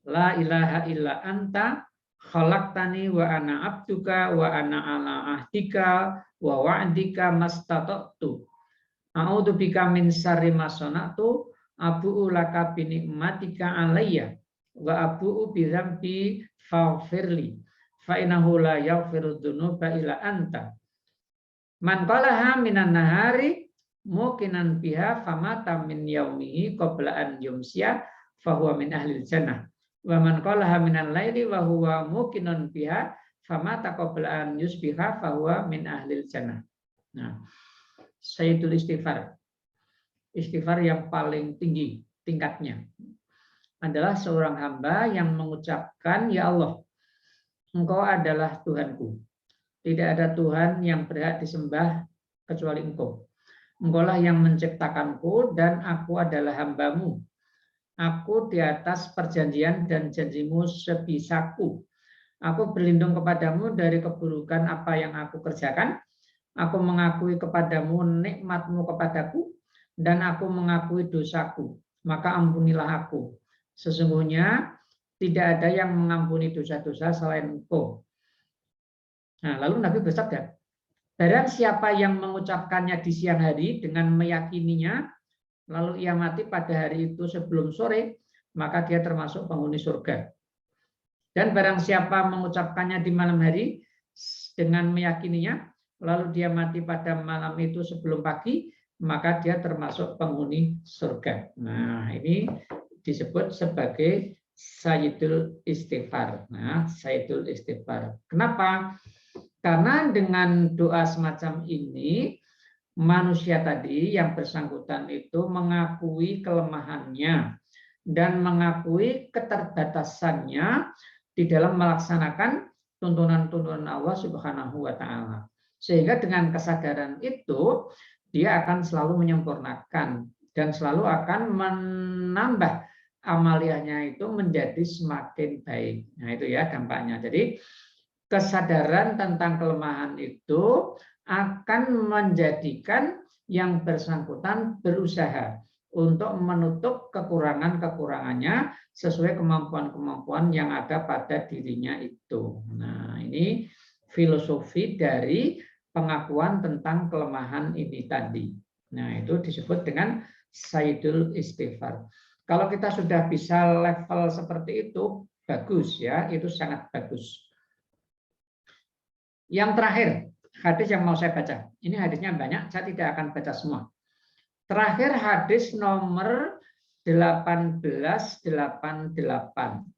S1: la ilaha illa anta khalaqtani wa ana abduka wa ana ala ahdika wa wa'dika mastata'tu a'udzu bika min syarri ma sana'tu abu'u laka bi ni'matika alayya wa abu'u bi dzambi faghfirli fa innahu la yaghfiru dzunuba illa anta man qalaha minan nahari muqinan biha famata min yaumihi qabla an yumsiya fahuwa min ahlil jannah wa man qalaha minal laili wa huwa muqinun biha famata qabla an yusbiha fahuwa min ahlil jannah. Nah, sayyidul istighfar. Istighfar yang paling tinggi tingkatnya adalah seorang hamba yang mengucapkan, ya Allah, Engkau adalah Tuhanku. Tidak ada Tuhan yang berhak disembah kecuali Engkau. Engkaulah yang menciptakanku dan aku adalah hamba-Mu. Aku di atas perjanjian dan janjimu sebisaku. Aku berlindung kepadamu dari keburukan apa yang aku kerjakan. Aku mengakui kepadamu nikmat-Mu kepadaku dan aku mengakui dosaku. Maka ampunilah aku. Sesungguhnya tidak ada yang mengampuni dosa-dosa selain Engkau. Nah, lalu Nabi bersabda, barang siapa yang mengucapkannya di siang hari dengan meyakininya, lalu ia mati pada hari itu sebelum sore, maka dia termasuk penghuni surga. Dan barang siapa mengucapkannya di malam hari dengan meyakininya, lalu dia mati pada malam itu sebelum pagi, maka dia termasuk penghuni surga. Nah, ini disebut sebagai sayyidul istighfar. Nah, sayyidul istighfar. Kenapa? Karena dengan doa semacam ini, manusia tadi yang bersangkutan itu mengakui kelemahannya dan mengakui keterbatasannya di dalam melaksanakan tuntunan-tuntunan Allah Subhanahu wa taala. Sehingga dengan kesadaran itu dia akan selalu menyempurnakan dan selalu akan menambah amaliyahnya itu menjadi semakin baik. Nah, itu ya dampaknya. Jadi kesadaran tentang kelemahan itu akan menjadikan yang bersangkutan berusaha untuk menutup kekurangan-kekurangannya sesuai kemampuan-kemampuan yang ada pada dirinya itu. Nah, ini filosofi dari pengakuan tentang kelemahan ini tadi. Nah, itu disebut dengan sayyidul istighfar. Kalau kita sudah bisa level seperti itu, bagus ya, itu sangat bagus. Yang terakhir, hadis yang mau saya baca. Ini hadisnya banyak, saya tidak akan baca semua. Terakhir hadis nomor 1888.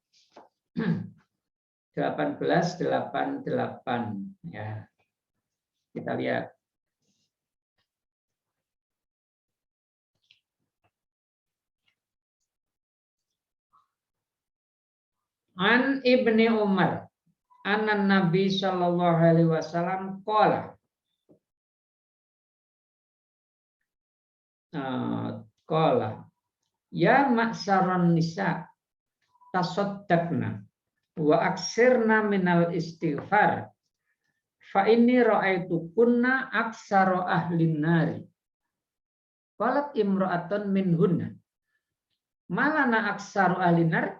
S1: 1888 ya. Kita lihat. An Ibni Umar Anan Nabi Shallallahu Alaihi Wasallam qala ya maksaron nisa tasaddaqna wa aksirna minal istighfar fa inni ra'aitu kunna aksaro ahlin nari qalat imra'atun minhunna malana aksaru ahlin nar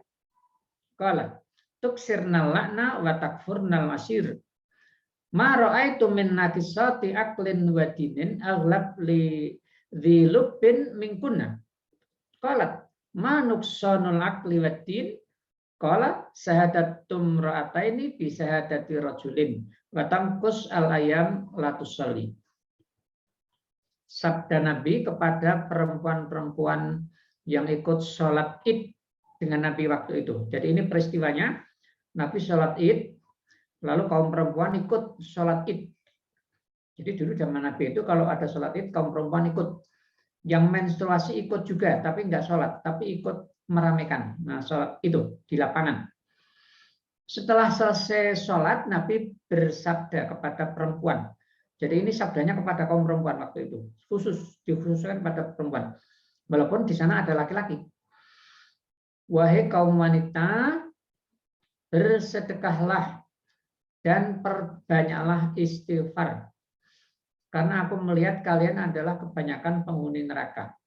S1: qalat tuksirnal la'na wa takfurnal masir. Ma ra'aitu min nakisati aqlin wa dinin aghlab li dhilubbin minkunna. Qalat ma nuqsanul aqli wa din. Qalat sahadatum ra'ataini bi sahadati rajulin wa tamkus al ayam la tusalli. Sabda Nabi kepada perempuan-perempuan yang ikut sholat Id dengan Nabi waktu itu. Jadi ini peristiwanya Nabi sholat Id, lalu kaum perempuan ikut sholat Id. Jadi dulu zaman Nabi itu kalau ada sholat Id, kaum perempuan ikut. Yang menstruasi ikut juga, tapi nggak sholat, tapi ikut meramaikan. Nah, sholat itu di lapangan. Setelah selesai sholat, Nabi bersabda kepada perempuan. Jadi ini sabdanya kepada kaum perempuan waktu itu, dikhususkan pada perempuan. Walaupun di sana ada laki-laki. Wahai kaum wanita, bersedekahlah dan perbanyaklah istighfar. Karena aku melihat kalian adalah kebanyakan penghuni neraka.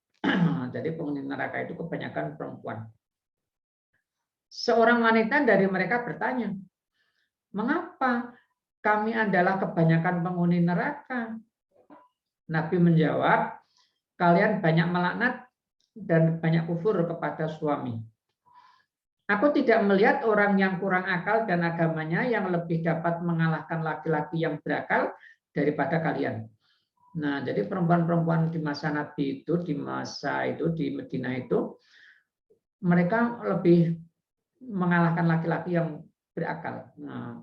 S1: Jadi penghuni neraka itu kebanyakan perempuan. Seorang wanita dari mereka bertanya, mengapa kami adalah kebanyakan penghuni neraka? Nabi menjawab, kalian banyak melaknat dan banyak kufur kepada suami. Aku tidak melihat orang yang kurang akal dan agamanya yang lebih dapat mengalahkan laki-laki yang berakal daripada kalian. Nah, jadi perempuan-perempuan di masa Nabi itu, di Madinah itu, mereka lebih mengalahkan laki-laki yang berakal. Nah,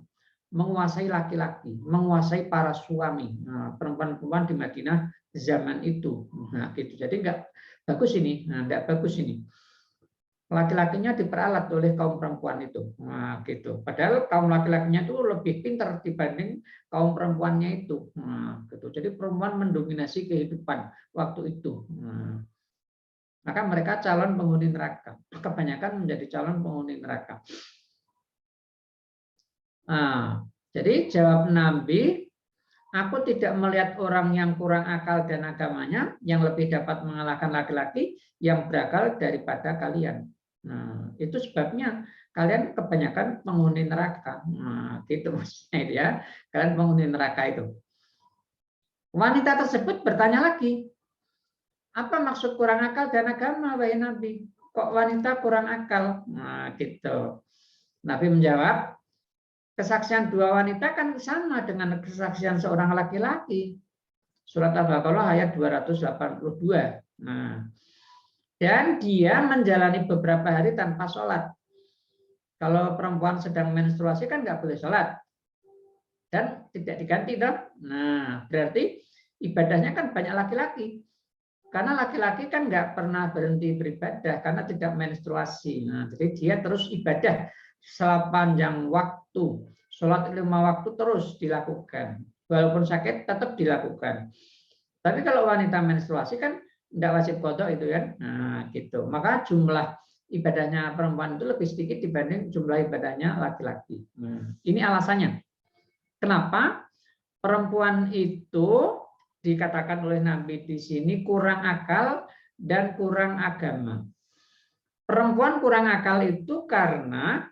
S1: menguasai laki-laki, menguasai para suami. Nah, perempuan-perempuan di Madinah zaman itu. Nah, gitu. Jadi enggak bagus ini. Nah, enggak bagus ini. Laki-lakinya diperalat oleh kaum perempuan itu. Nah, gitu. Padahal kaum laki-lakinya itu lebih pintar dibanding kaum perempuannya itu. Nah, gitu. Jadi perempuan mendominasi kehidupan waktu itu. Nah, maka mereka calon penghuni neraka. Kebanyakan menjadi calon penghuni neraka. Nah, jadi jawab Nabi, aku tidak melihat orang yang kurang akal dan agamanya yang lebih dapat mengalahkan laki-laki yang berakal daripada kalian. Nah, itu sebabnya kalian kebanyakan penghuni neraka. Nah, gitu maksudnya itu ya. Kalian penghuni neraka itu. Wanita tersebut bertanya lagi, apa maksud kurang akal dan agama, wahai Nabi? Kok wanita kurang akal? Nah, gitu. Nabi menjawab, kesaksian dua wanita kan sama dengan kesaksian seorang laki-laki. Surat Al-Baqarah ayat 282. Nah, dan dia menjalani beberapa hari tanpa sholat. Kalau perempuan sedang menstruasi kan nggak boleh sholat. Dan tidak diganti dong. Nah, berarti ibadahnya kan banyak laki-laki. Karena laki-laki kan nggak pernah berhenti beribadah karena tidak menstruasi. Nah, jadi dia terus ibadah sepanjang waktu. Sholat 5 waktu terus dilakukan. Walaupun sakit tetap dilakukan. Tapi kalau wanita menstruasi kan tidak wajib qadha itu kan. Nah, gitu. Maka jumlah ibadahnya perempuan itu lebih sedikit dibanding jumlah ibadahnya laki-laki. Nah, ini alasannya. Kenapa perempuan itu dikatakan oleh Nabi di sini kurang akal dan kurang agama. Perempuan kurang akal itu karena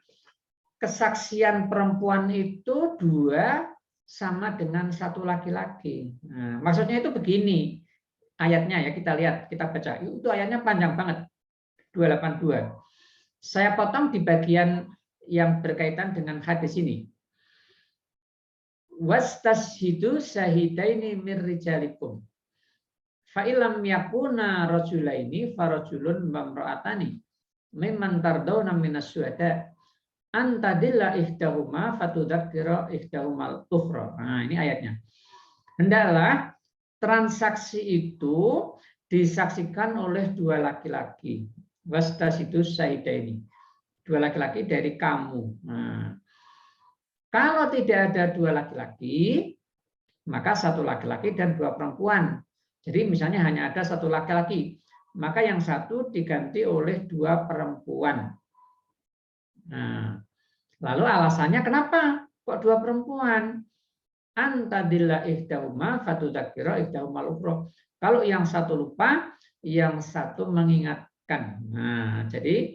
S1: kesaksian perempuan itu 2 sama dengan 1 laki-laki. Nah, maksudnya itu begini ayatnya ya, kita lihat, kita baca. Itu ayatnya panjang banget, 282. Saya potong di bagian yang berkaitan dengan hadis ini. Wastashhidu syahidaini mir rijalikum. Fa illam yakuna rajulaini farajulun mamra'atani mimman tardawna minas syuhada antadilla ihdahuma fatudzakkira ihdahumal ukhra. Nah, ini ayatnya. Hendaklah transaksi itu disaksikan oleh 2 laki-laki. Wastashhidu syahidaini. 2 laki-laki dari kamu. Nah, kalau tidak ada 2 laki-laki, maka 1 laki-laki dan 2 perempuan. Jadi misalnya hanya ada 1 laki-laki, maka yang 1 diganti oleh 2 perempuan. Nah, lalu alasannya kenapa kok 2 perempuan? Antadilla ihdahuma fatudzakkira ihdahumal ukhra. Kalau yang 1 lupa, yang 1 mengingatkan. Nah, jadi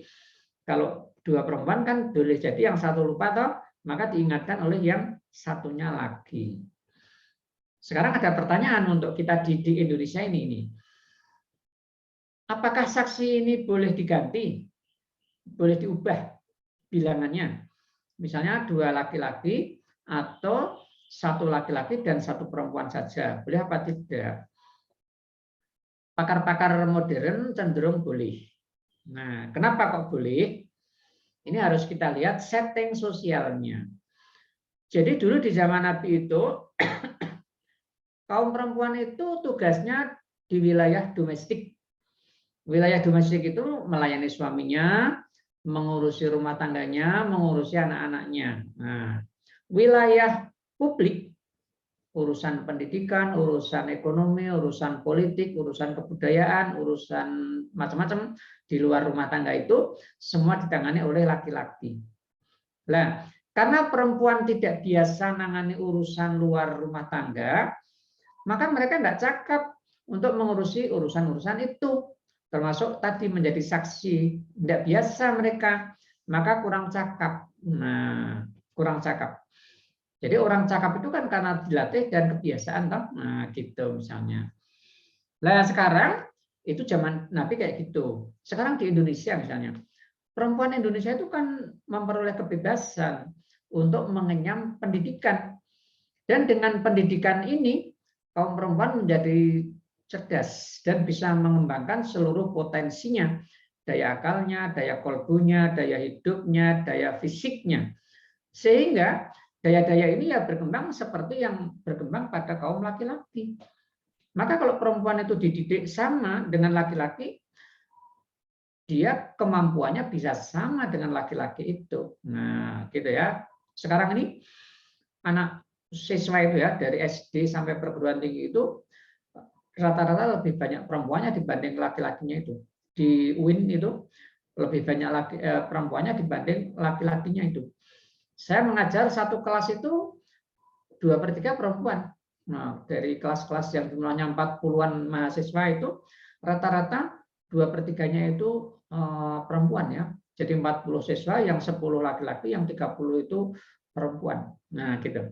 S1: kalau 2 perempuan kan boleh jadi yang 1 lupa toh, maka diingatkan oleh yang satunya lagi. Sekarang ada pertanyaan untuk kita di Indonesia ini. Apakah saksi ini boleh diganti? Boleh diubah bilangannya? Misalnya 2 laki-laki atau 1 laki-laki dan 1 perempuan saja. Boleh apa tidak? Pakar-pakar modern cenderung boleh. Nah, kenapa kok boleh? Ini harus kita lihat setting sosialnya. Jadi dulu di zaman Nabi itu, kaum perempuan itu tugasnya di wilayah domestik. Wilayah domestik itu melayani suaminya, mengurusi rumah tangganya, mengurusi anak-anaknya. Nah, wilayah publik urusan pendidikan, urusan ekonomi, urusan politik, urusan kebudayaan, urusan macam-macam di luar rumah tangga itu semua ditangani oleh laki-laki. Nah, karena perempuan tidak biasa nangani urusan luar rumah tangga, maka mereka nggak cakap untuk mengurusi urusan-urusan itu. Termasuk tadi menjadi saksi, tidak biasa mereka, maka kurang cakap. Nah, kurang cakap. Jadi orang cakap itu kan karena dilatih dan kebiasaan, toh. Nah, gitu misalnya. Nah, sekarang itu zaman Nabi kayak gitu. Sekarang di Indonesia misalnya, perempuan Indonesia itu kan memperoleh kebebasan untuk mengenyam pendidikan. Dan dengan pendidikan ini, kaum perempuan menjadi cerdas dan bisa mengembangkan seluruh potensinya, daya akalnya, daya kolbunya, daya hidupnya, daya fisiknya. Sehingga daya-daya ini ya berkembang seperti yang berkembang pada kaum laki-laki. Maka kalau perempuan itu dididik sama dengan laki-laki, dia kemampuannya bisa sama dengan laki-laki itu. Nah, gitu ya. Sekarang ini anak siswa itu ya dari SD sampai perguruan tinggi itu rata-rata lebih banyak perempuannya dibanding laki-lakinya itu. Di UIN itu lebih banyak perempuannya dibanding laki-lakinya itu. Saya mengajar satu kelas itu 2/3 perempuan. Nah, dari kelas-kelas yang jumlahnya 40-an mahasiswa itu rata-rata 2/3-nya itu perempuan ya. Jadi 40 siswa, yang 10 laki-laki, yang 30 itu perempuan. Nah, gitu.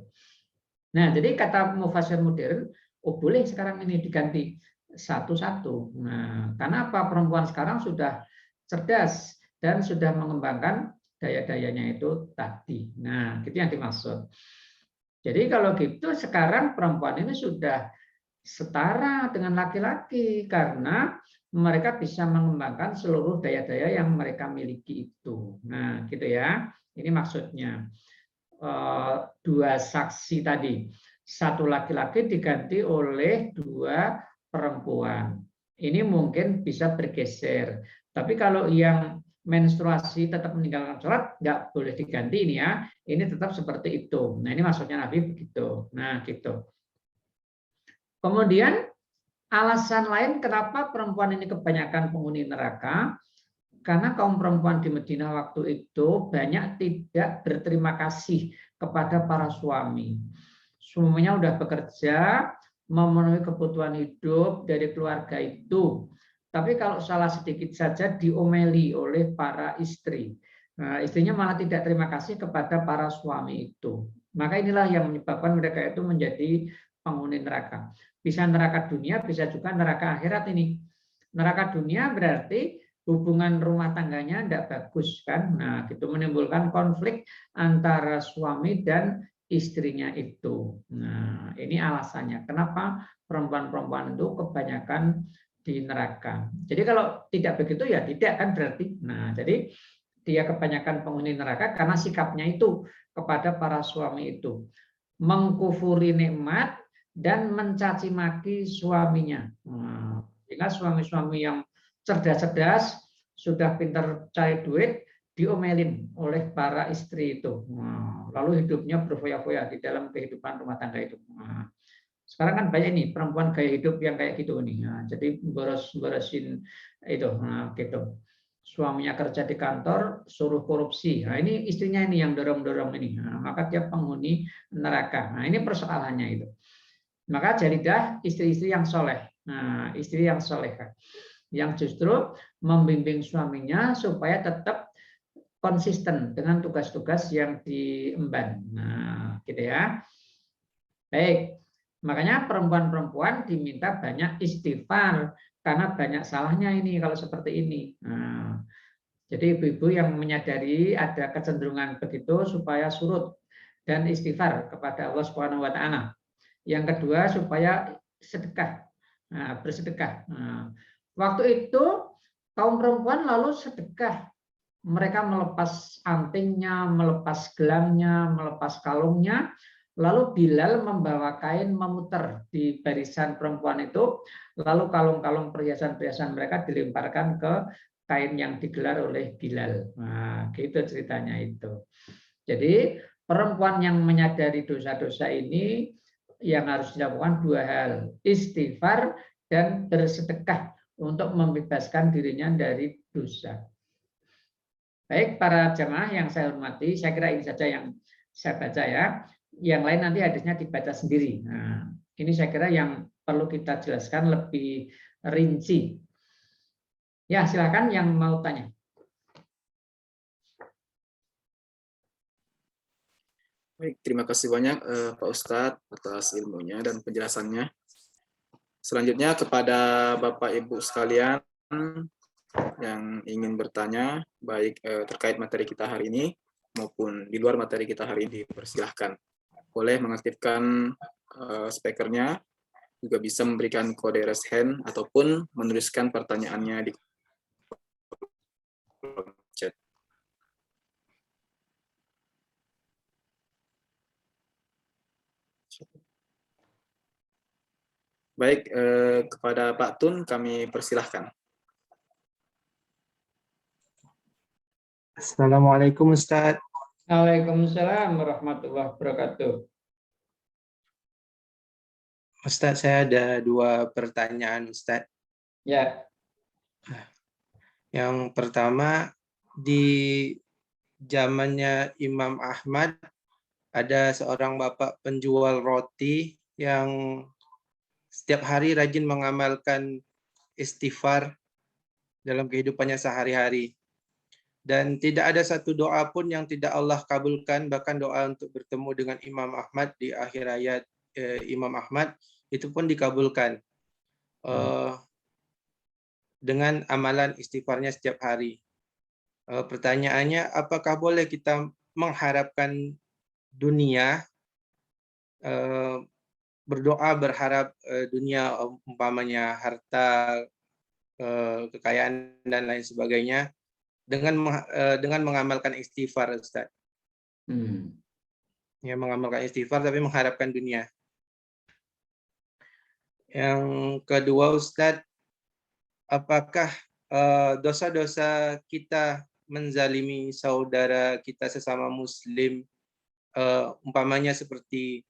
S1: Nah, jadi kata mufasir modern, oh boleh sekarang ini diganti satu-satu. Nah, karena apa? Perempuan sekarang sudah cerdas dan sudah mengembangkan daya-dayanya itu tadi. Nah, itu yang dimaksud. Jadi kalau gitu sekarang perempuan ini sudah setara dengan laki-laki karena mereka bisa mengembangkan seluruh daya-daya yang mereka miliki itu. Nah, gitu ya. Ini maksudnya. Dua saksi tadi. Satu laki-laki diganti oleh 2 perempuan. Ini mungkin bisa bergeser. Tapi kalau yang menstruasi tetap meninggalkan sholat, nggak boleh diganti ini ya. Ini tetap seperti itu. Nah, ini maksudnya Nabi begitu. Nah, gitu. Kemudian alasan lain kenapa perempuan ini kebanyakan penghuni neraka, karena kaum perempuan di Madinah waktu itu banyak tidak berterima kasih kepada para suami. Suaminya udah bekerja, memenuhi kebutuhan hidup dari keluarga itu. Tapi kalau salah sedikit saja diomeli oleh para istri. Nah, istrinya malah tidak terima kasih kepada para suami itu. Maka inilah yang menyebabkan mereka itu menjadi penghuni neraka. Bisa neraka dunia, bisa juga neraka akhirat ini. Neraka dunia berarti hubungan rumah tangganya tidak bagus kan. Nah, itu menimbulkan konflik antara suami dan istrinya itu. Nah, ini alasannya kenapa perempuan-perempuan itu kebanyakan di neraka. Jadi kalau tidak begitu ya tidak kan berarti. Nah, jadi dia kebanyakan penghuni neraka karena sikapnya itu kepada para suami itu. Mengkufuri nikmat dan mencaci maki suaminya. Nah, jika suami-suami yang cerdas-cerdas, sudah pintar cari duit, diomelin oleh para istri itu. Nah, lalu hidupnya berfoya-foya di dalam kehidupan rumah tangga itu. Nah, sekarang kan banyak nih perempuan gaya hidup yang kayak gitu nih. Nah, jadi boros-borosin itu, nah, gitu. Suaminya kerja di kantor, suruh korupsi. Nah, ini istrinya ini yang dorong-dorong ini. Nah, maka dia penghuni neraka. Nah, ini persoalannya itu. Maka jadilah istri-istri yang soleh. Nah, istri yang soleh yang justru membimbing suaminya supaya tetap konsisten dengan tugas-tugas yang diemban. Nah, gitu ya. Baik, makanya perempuan-perempuan diminta banyak istighfar karena banyak salahnya ini kalau seperti ini. Nah, jadi ibu-ibu yang menyadari ada kecenderungan begitu supaya surut dan istighfar kepada Allah Subhanahu wa taala. Yang kedua supaya sedekah. Nah, bersedekah. Nah, waktu itu kaum perempuan lalu sedekah. Mereka melepas antingnya, melepas gelangnya, melepas kalungnya. Lalu Bilal membawa kain memutar di barisan perempuan itu. Lalu kalung-kalung perhiasan-perhiasan mereka dilemparkan ke kain yang digelar oleh Bilal. Nah, gitu ceritanya itu. Jadi perempuan yang menyadari dosa-dosa ini yang harus dilakukan dua hal, istighfar dan bersedekah untuk membebaskan dirinya dari dosa. Baik, para jemaah yang saya hormati, saya kira ini saja yang saya baca ya. Yang lain nanti hadisnya dibaca sendiri. Nah, ini saya kira yang perlu kita jelaskan lebih rinci. Ya, silakan yang mau tanya.
S2: Baik, terima kasih banyak Pak Ustadz atas ilmunya dan penjelasannya. Selanjutnya kepada Bapak Ibu sekalian yang ingin bertanya, baik terkait materi kita hari ini maupun di luar materi kita hari ini, dipersilahkan. Boleh mengaktifkan speakernya, juga bisa memberikan kode raise hand ataupun menuliskan pertanyaannya di chat. Baik, kepada Pak Tun kami persilahkan.
S4: Assalamualaikum Ustaz.
S1: Waalaikumsalam warahmatullahi wabarakatuh.
S4: Ustaz, saya ada 2 pertanyaan Ustaz.
S1: Ya.
S4: Yang pertama, di zamannya Imam Ahmad ada seorang bapak penjual roti yang setiap hari rajin mengamalkan istighfar dalam kehidupannya sehari-hari. Dan tidak ada satu doa pun yang tidak Allah kabulkan, bahkan doa untuk bertemu dengan Imam Ahmad di akhir hayat Imam Ahmad itu pun dikabulkan dengan amalan istighfarnya setiap hari. Pertanyaannya, apakah boleh kita mengharapkan dunia, berdoa berharap dunia, umpamanya harta, kekayaan dan lain sebagainya, dengan mengamalkan istighfar, Ustaz? Ya, mengamalkan istighfar tapi mengharapkan dunia. Yang kedua, Ustaz, apakah dosa-dosa kita menzalimi saudara kita sesama Muslim, umpamanya seperti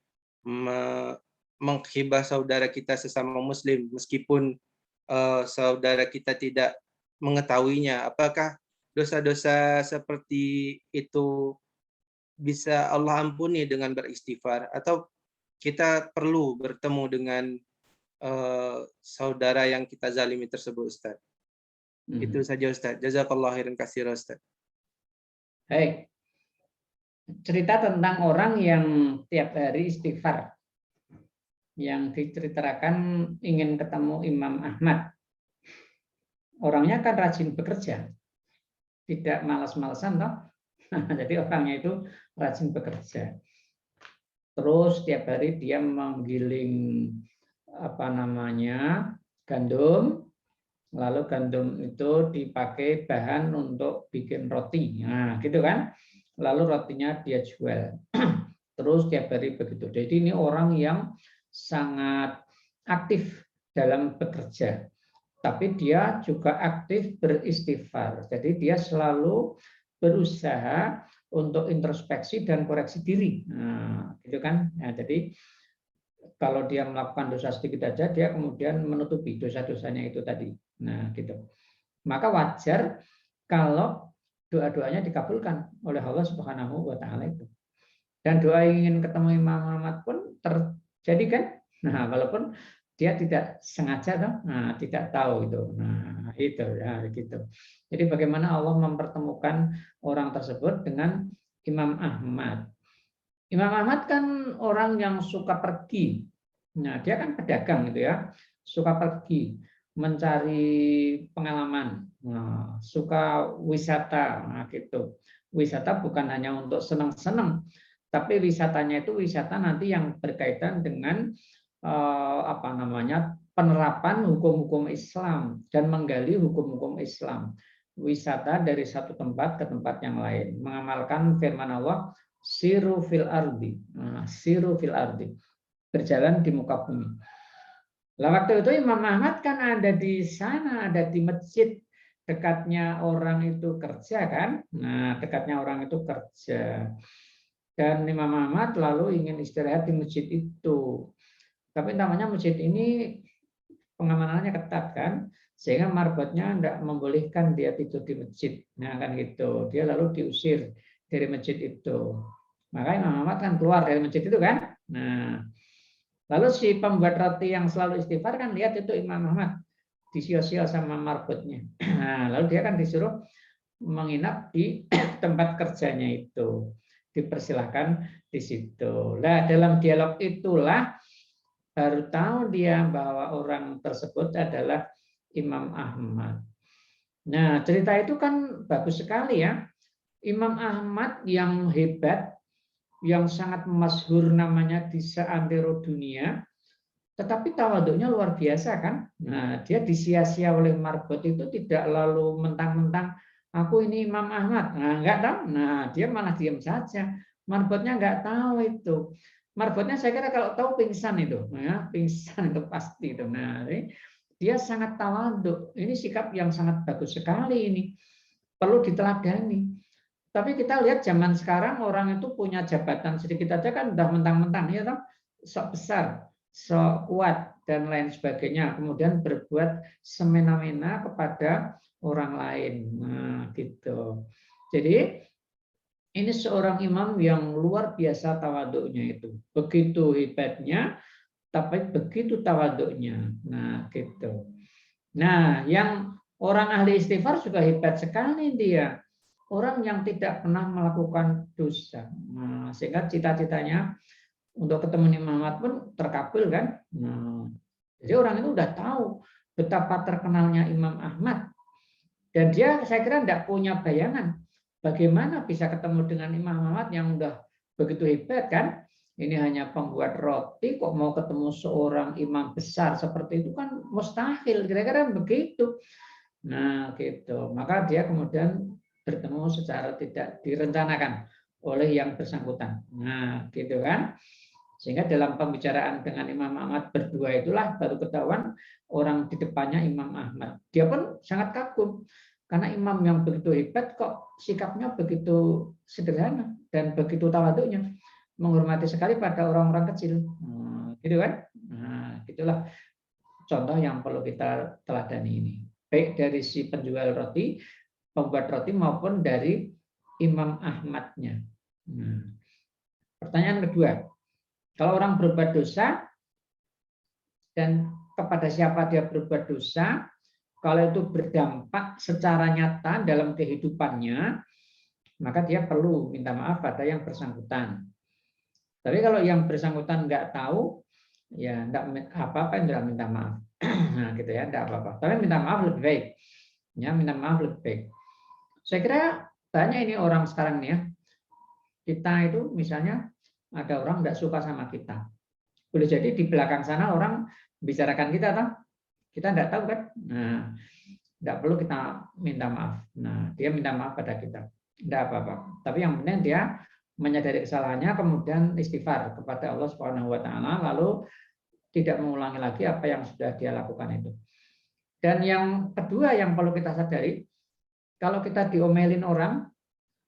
S4: menghibah saudara kita sesama Muslim meskipun saudara kita tidak mengetahuinya, apakah dosa-dosa seperti itu bisa Allah ampuni dengan beristighfar, atau kita perlu bertemu dengan saudara yang kita zalimi tersebut, Ustaz? Itu saja, Ustaz. Jazakallahu khairan katsira, Ustaz.
S1: Baik. Cerita tentang orang yang tiap hari istighfar, yang diceritakan ingin ketemu Imam Ahmad. Orangnya kan rajin bekerja, tidak malas-malasan toh. Jadi orangnya itu rajin bekerja. Terus tiap hari dia menggiling gandum, lalu gandum itu dipakai bahan untuk bikin roti. Nah, gitu kan. Lalu rotinya dia jual. Terus tiap hari begitu. Jadi ini orang yang sangat aktif dalam bekerja. Tapi dia juga aktif beristighfar. Jadi dia selalu berusaha untuk introspeksi dan koreksi diri. Nah, gitu kan. Nah, jadi kalau dia melakukan dosa sedikit aja, dia kemudian menutupi dosa-dosanya itu tadi. Nah, gitu. Maka wajar kalau doa-doanya dikabulkan oleh Allah Subhanahu wa taala itu. Dan doa ingin ketemu Imam Ahmad pun terjadi kan? Nah, walaupun dia tidak sengaja toh, nah, tidak tahu itu. Nah, itu ya gitu. Jadi bagaimana Allah mempertemukan orang tersebut dengan Imam Ahmad. Imam Ahmad kan orang yang suka pergi. Nah, dia kan pedagang gitu ya. Suka pergi, mencari pengalaman, nah, suka wisata, nah, gitu. Wisata bukan hanya untuk senang-senang, tapi wisatanya itu wisata nanti yang berkaitan dengan penerapan hukum-hukum Islam dan menggali hukum-hukum Islam. Wisata dari satu tempat ke tempat yang lain, mengamalkan firman Allah, siru fil ardi, siru fil ardi, berjalan di muka bumi. Lah waktu itu Imam Ahmad kan ada di sana, ada di masjid, dekatnya orang itu kerja kan. Nah, dekatnya orang itu kerja. Dan Imam Ahmad lalu ingin istirahat di masjid itu. Tapi namanya masjid ini pengamanannya ketat kan, sehingga marbotnya tidak membolehkan dia tidur di masjid. Nah kan gitu. Dia lalu diusir dari masjid itu. Maka Imam Ahmad kan keluar dari masjid itu kan. Nah, lalu si pembuat roti yang selalu istighfar kan lihat itu Imam Ahmad disio-sio sama marbotnya. Nah, lalu dia kan disuruh menginap di tempat kerjanya itu. Dipersilahkan di situ. Nah, dalam dialog itulah baru tahu dia bahwa orang tersebut adalah Imam Ahmad. Nah, cerita itu kan bagus sekali ya. Imam Ahmad yang hebat, yang sangat masyhur namanya di seantero dunia, tetapi tawaduknya luar biasa kan. Nah, dia disia-sia oleh marbot itu tidak lalu mentang-mentang aku ini Imam Ahmad. Nah, enggak tahu. Nah, dia malah diam saja. Marbotnya enggak tahu itu. Marbotnya saya kira kalau tahu pingsan itu, ya, pingsan itu pasti itu. Nah, dia sangat tawaduk. Ini sikap yang sangat bagus sekali ini. Perlu diteladani. Tapi kita lihat zaman sekarang orang itu punya jabatan sedikit aja kan udah mentang-mentang ya toh, sok besar, sok kuat dan lain sebagainya. Kemudian berbuat semena-mena kepada orang lain. Nah, gitu. Jadi ini seorang imam yang luar biasa tawaduknya itu. Begitu hebatnya, tapi begitu tawaduknya. Nah, gitu. Nah, yang orang ahli istighfar juga hebat sekali dia. Orang yang tidak pernah melakukan dosa. Nah, sehingga cita-citanya untuk ketemu Imam Ahmad pun terkabul kan. Nah, jadi orang itu udah tahu betapa terkenalnya Imam Ahmad. Dan dia saya kira tidak punya bayangan bagaimana bisa ketemu dengan Imam Ahmad yang udah begitu hebat kan. Ini hanya pembuat roti kok mau ketemu seorang imam besar seperti itu kan mustahil. Kira-kira begitu. Nah, gitu. Maka dia kemudian bertemu secara tidak direncanakan oleh yang bersangkutan. Nah, gitu kan. Sehingga dalam pembicaraan dengan Imam Ahmad berdua itulah baru ketahuan orang di depannya Imam Ahmad. Dia pun sangat kagum karena imam yang begitu hebat kok sikapnya begitu sederhana dan begitu tawaduknya, menghormati sekali pada orang-orang kecil. Nah, gitu kan. Nah, itulah contoh yang perlu kita teladani ini. Baik dari si penjual roti, pembuat roti maupun dari Imam Ahmadnya. Nah, pertanyaan kedua, kalau orang berbuat dosa dan kepada siapa dia berbuat dosa, kalau itu berdampak secara nyata dalam kehidupannya, maka dia perlu minta maaf pada yang bersangkutan. Tapi kalau yang bersangkutan nggak tahu, ya enggak apa-apa yang tidak minta maaf. Nah, gitu ya, enggak apa-apa. Tapi minta maaf lebih baik. Ya, minta maaf lebih baik. Saya kira banyak ini orang sekarang nih ya. Kita itu misalnya ada orang enggak suka sama kita. Boleh jadi di belakang sana orang bicarakan kita toh. Kita enggak tahu kan? Nah, enggak perlu kita minta maaf. Nah, dia minta maaf pada kita. Enggak apa-apa. Tapi yang penting dia menyadari kesalahannya, kemudian istighfar kepada Allah Subhanahu wa taala, lalu tidak mengulangi lagi apa yang sudah dia lakukan itu. Dan yang kedua yang perlu kita sadari, kalau kita diomelin orang,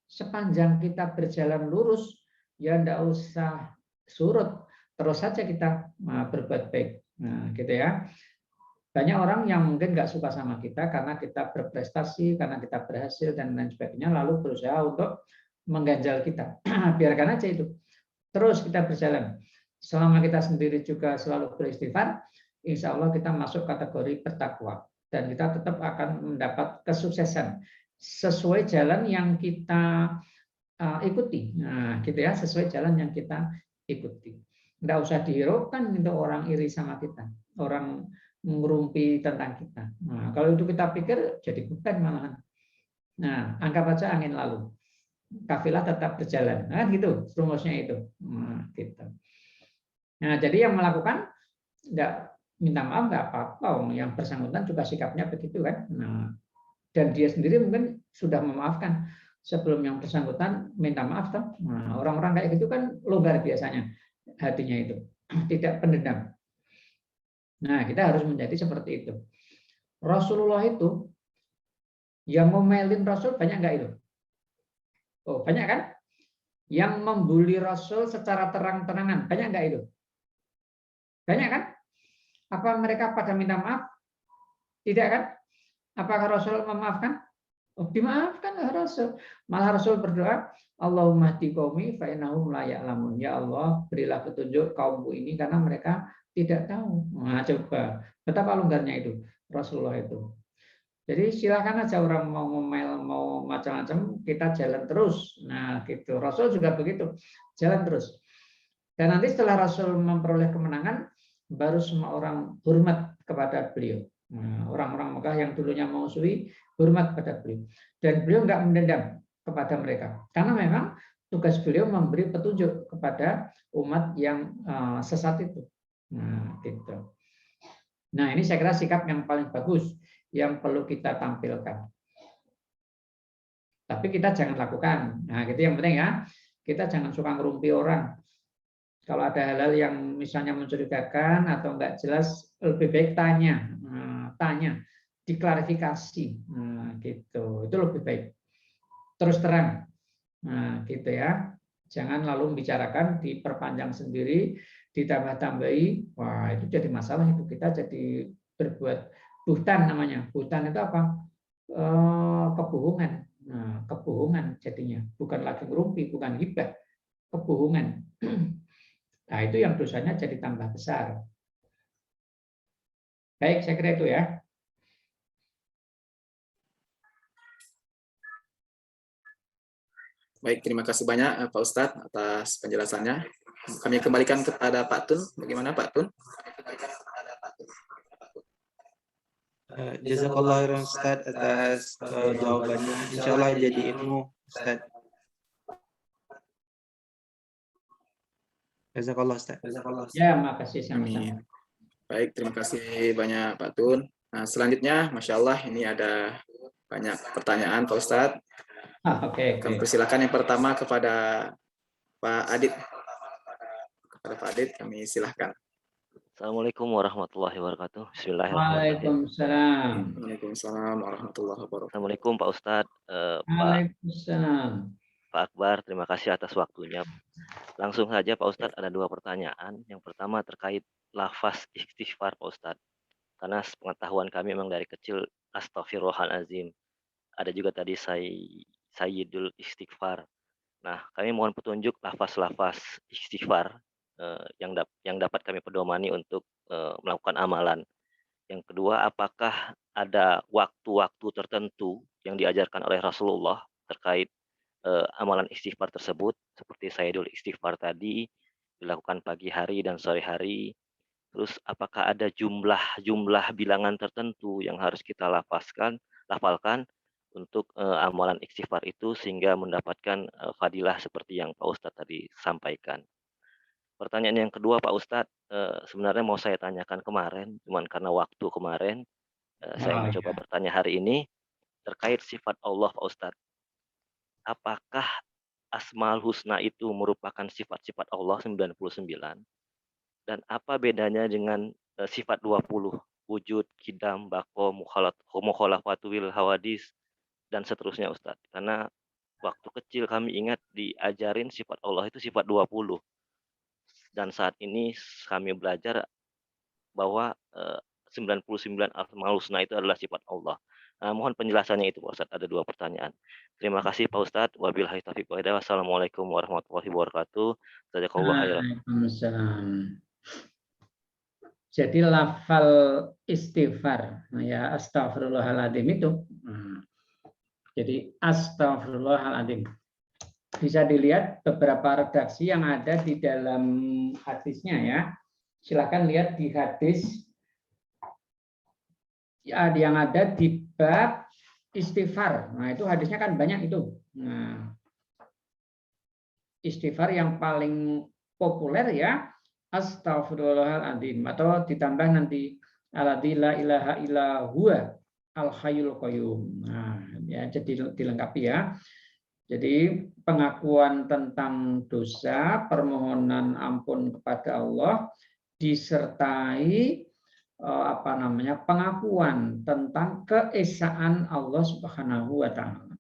S1: sepanjang kita berjalan lurus, ya enggak usah surut, terus saja kita berbuat baik. Nah, gitu ya. Banyak orang yang mungkin nggak suka sama kita karena kita berprestasi, karena kita berhasil dan lain sebagainya, lalu berusaha untuk mengganjal kita. Biarkan aja itu. Terus kita berjalan. Selama kita sendiri juga selalu beristighfar, insya Allah kita masuk kategori bertakwa. Dan kita tetap akan mendapat kesuksesan sesuai jalan yang kita ikuti. Nah, gitu ya, sesuai jalan yang kita ikuti. Nggak usah dihiraukan itu orang iri sama kita, orang ngerumpi tentang kita. Nah, kalau itu kita pikir jadi beban malahan. Nah, anggap aja angin lalu. Kafilah tetap berjalan. Nah, gitu rumusnya itu. Nah, gitu. Nah, jadi yang melakukan enggak minta maaf enggak apa-apa, yang bersangkutan juga sikapnya begitu kan. Nah, dan dia sendiri mungkin sudah memaafkan sebelum yang bersangkutan minta maaf toh. Nah, orang-orang kayak gitu kan longgar biasanya hatinya itu, tidak pendendam. Nah, kita harus menjadi seperti itu. Rasulullah itu yang ngomelin Rasul banyak enggak itu? Oh, banyak kan? yang membuli Rasul secara terang-terangan. Banyak nggak itu? Banyak kan? Apa mereka pada minta maaf? Tidak kan? Apakah Rasul memaafkan? Oh, dimaafkan Rasul. Malah Rasul berdoa, Allahumma hdi qaumi fa innahum la ya'lamun. Ya Allah, berilah petunjuk kaumku ini karena mereka tidak tahu. Nah, coba betapa longgarnya itu Rasulullah itu. Jadi silakan aja orang mau ngomel, mau macam-macam, kita jalan terus. Nah, gitu. Rasul juga begitu, jalan terus. Dan nanti setelah Rasul memperoleh kemenangan, baru semua orang hormat kepada beliau. Nah, orang-orang Mekah yang dulunya memusuhi, hormat kepada beliau. Dan beliau nggak mendendam kepada mereka. Karena memang tugas beliau memberi petunjuk kepada umat yang sesat itu. Nah, gitu. Nah, ini saya kira sikap yang paling bagus yang perlu kita tampilkan. Tapi kita jangan lakukan. Nah, gitu yang penting ya. Kita jangan suka ngerumpi orang. Kalau ada hal-hal yang misalnya mencurigakan atau enggak jelas, lebih baik tanya, diklarifikasi, gitu. Itu lebih baik. Terus terang, nah, gitu ya. Jangan lalu membicarakan, diperpanjang sendiri, ditambah-tambahi. Wah, itu jadi masalah. Itu kita jadi berbuat buhtan namanya. Buhtan itu apa? Kebohongan. Nah, kebohongan jadinya. Bukan lagi ngerumpi, bukan ghibah. Kebohongan. Nah, itu yang dosanya jadi tambah besar. Baik, saya kira itu ya.
S2: Baik, terima kasih banyak Pak Ustadz atas penjelasannya. Kami kembalikan kepada Pak Tun. Bagaimana Pak Tun?
S4: Jazakallah khairan Ustaz atas jawabannya. Insyaallah jadi ilmu Ustaz. Jazakallah Ustaz.
S1: Ya, makasih sama-sama.
S2: Baik, terima kasih banyak Pak Tun. Nah, selanjutnya, Masya Allah, ini ada banyak pertanyaan Pak Ustadz.
S1: Oke.
S2: Kami persilakan yang pertama kepada Pak Adit. Kepada Pak Adit, kami silahkan.
S5: Assalamualaikum warahmatullahi wabarakatuh. Bismillahirrahmanirrahim.
S1: Waalaikumsalam.
S2: Waalaikumsalam warahmatullahi wabarakatuh.
S5: Assalamualaikum Pak Ustadz,
S1: Waalaikumsalam.
S5: Pak Akbar, terima kasih atas waktunya. Langsung saja Pak Ustadz, ada dua pertanyaan. Yang pertama terkait lafaz istighfar Pak Ustadz. Karena pengetahuan kami memang dari kecil Astaghfirullahaladzim. Ada juga tadi Sayyidul Istighfar. Nah, kami mohon petunjuk lafaz-lafaz istighfar yang dapat kami pedomani untuk melakukan amalan. Yang kedua, apakah ada waktu-waktu tertentu yang diajarkan oleh Rasulullah terkait amalan istighfar tersebut, seperti Sayyidul Istighfar tadi, dilakukan pagi hari dan sore hari. Terus apakah ada jumlah bilangan tertentu yang harus kita lafalkan untuk amalan istighfar itu sehingga mendapatkan fadilah seperti yang Pak Ustadz tadi sampaikan. Pertanyaan yang kedua Pak Ustadz, sebenarnya mau saya tanyakan kemarin, cuman karena waktu kemarin, saya mencoba bertanya hari ini, terkait sifat Allah Pak Ustadz. Apakah Asmaul Husna itu merupakan sifat-sifat Allah 99? Dan apa bedanya dengan sifat 20? Wujud, Qidam, Baqo, Mukhalafatu wil Hawadis, dan seterusnya Ustadz. Karena waktu kecil kami ingat diajarin sifat Allah itu sifat 20. Dan saat ini kami belajar bahwa 99 Asmaul Husna itu adalah sifat Allah. Mohon penjelasannya itu Pak Ustadz, ada dua pertanyaan. Terima kasih Pak Ustadz. Wabillahi taufiq wal hidayah. Wassalamualaikum warahmatullahi wabarakatuh. Jazakallahu khairan.
S1: Waalaikumsalam. Jadi lafal istighfar, ya astagfirullahaladzim itu. Jadi astagfirullahaladzim. Bisa dilihat beberapa redaksi yang ada di dalam hadisnya ya. Silakan lihat di hadis yang ada di bab istighfar. Nah, itu hadisnya kan banyak itu. Nah, istighfar yang paling populer ya Astaghfirullahaladzim, atau ditambah nanti alladzi la ilaha illa huwa al hayyul qayyum. Nah, ya jadi dilengkapi ya. Jadi pengakuan tentang dosa, permohonan ampun kepada Allah disertai pengakuan tentang keesaan Allah Subhanahu wa taala.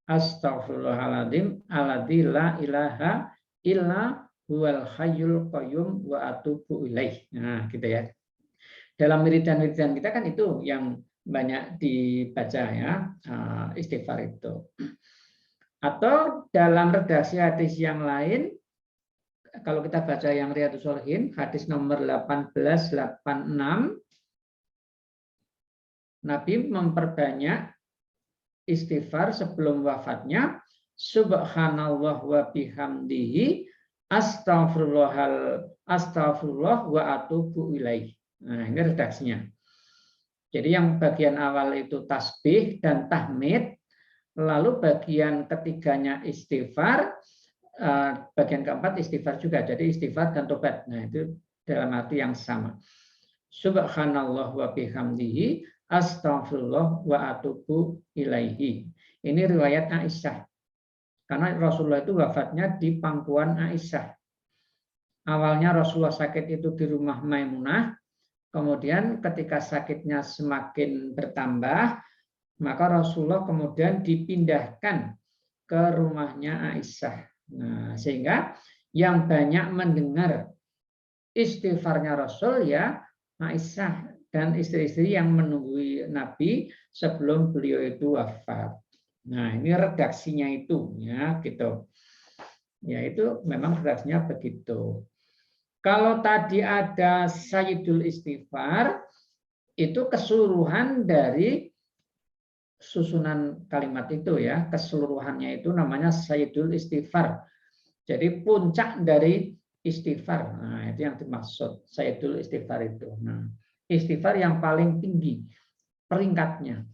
S1: Astaghfirullahaladzim alladzi la ilaha illa huwal hayyul qayyum wa atubu ilaih. Nah, gitu ya. Dalam wiridan-wiridan kita kan itu yang banyak dibaca ya, istighfar itu. Atau dalam redaksi hadis yang lain, kalau kita baca yang Riyadhus Shalihin, hadis nomor 1886, Nabi memperbanyak istighfar sebelum wafatnya, subhanallah wa bihamdihi astagfirullah wa atubu ilaih. Nah, ini redaksinya. Jadi yang bagian awal itu tasbih dan tahmid, lalu bagian ketiganya istighfar, bagian keempat istighfar juga. Jadi istighfar dan tobat. Nah, itu dalam arti yang sama. Subhanallah wa bihamdihi astagfirullah wa atubu ilaihi. Ini riwayat Aisyah. Karena Rasulullah itu wafatnya di pangkuan Aisyah. Awalnya Rasulullah sakit itu di rumah Maimunah. Kemudian ketika sakitnya semakin bertambah, maka Rasulullah kemudian dipindahkan ke rumahnya Aisyah. Nah, sehingga yang banyak mendengar istighfarnya Rasul ya Aisyah dan istri-istri yang menunggu Nabi sebelum beliau itu wafat. Nah, ini redaksinya itu ya gitu. Ya itu memang redaksinya begitu. Kalau tadi ada Sayyidul Istighfar, itu keseluruhan dari susunan kalimat itu ya, keseluruhannya itu namanya Sayyidul Istighfar. Jadi puncak dari istighfar. Nah, itu yang dimaksud Sayyidul Istighfar itu. Nah, istighfar yang paling tinggi peringkatnya.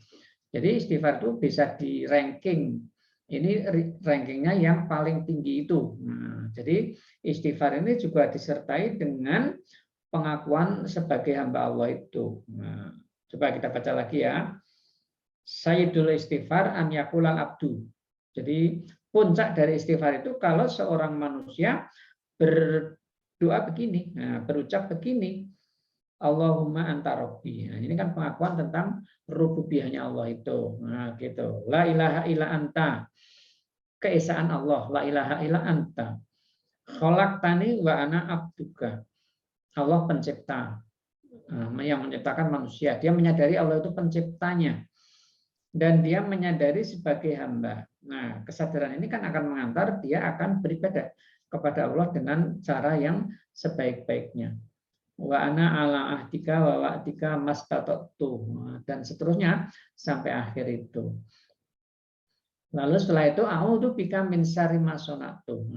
S1: Jadi istighfar itu bisa di ranking. Ini rankingnya yang paling tinggi itu. Nah, jadi istighfar ini juga disertai dengan pengakuan sebagai hamba Allah itu. Nah, coba kita baca lagi ya. Sayyidul istighfar an yaqulal abdu. Jadi puncak dari istighfar itu kalau seorang manusia berdoa begini, nah, berucap begini, Allahumma anta rabbi. Nah, ini kan pengakuan tentang rububiyahnya Allah itu. Nah, gitu. La ilaha illa anta. Keesaan Allah, la ilaha illa anta. Khalaqtani wa ana abduka. Allah pencipta. Yang menciptakan manusia. Dia menyadari Allah itu penciptanya. Dan dia menyadari sebagai hamba. Nah, kesadaran ini kan akan mengantar dia akan beribadah kepada Allah dengan cara yang sebaik-baiknya. Wa ana ala ahdika wa wa'dika mastata'tu, dan seterusnya sampai akhir itu. Lalu setelah itu a'udzu bika min syarri ma sana'tu.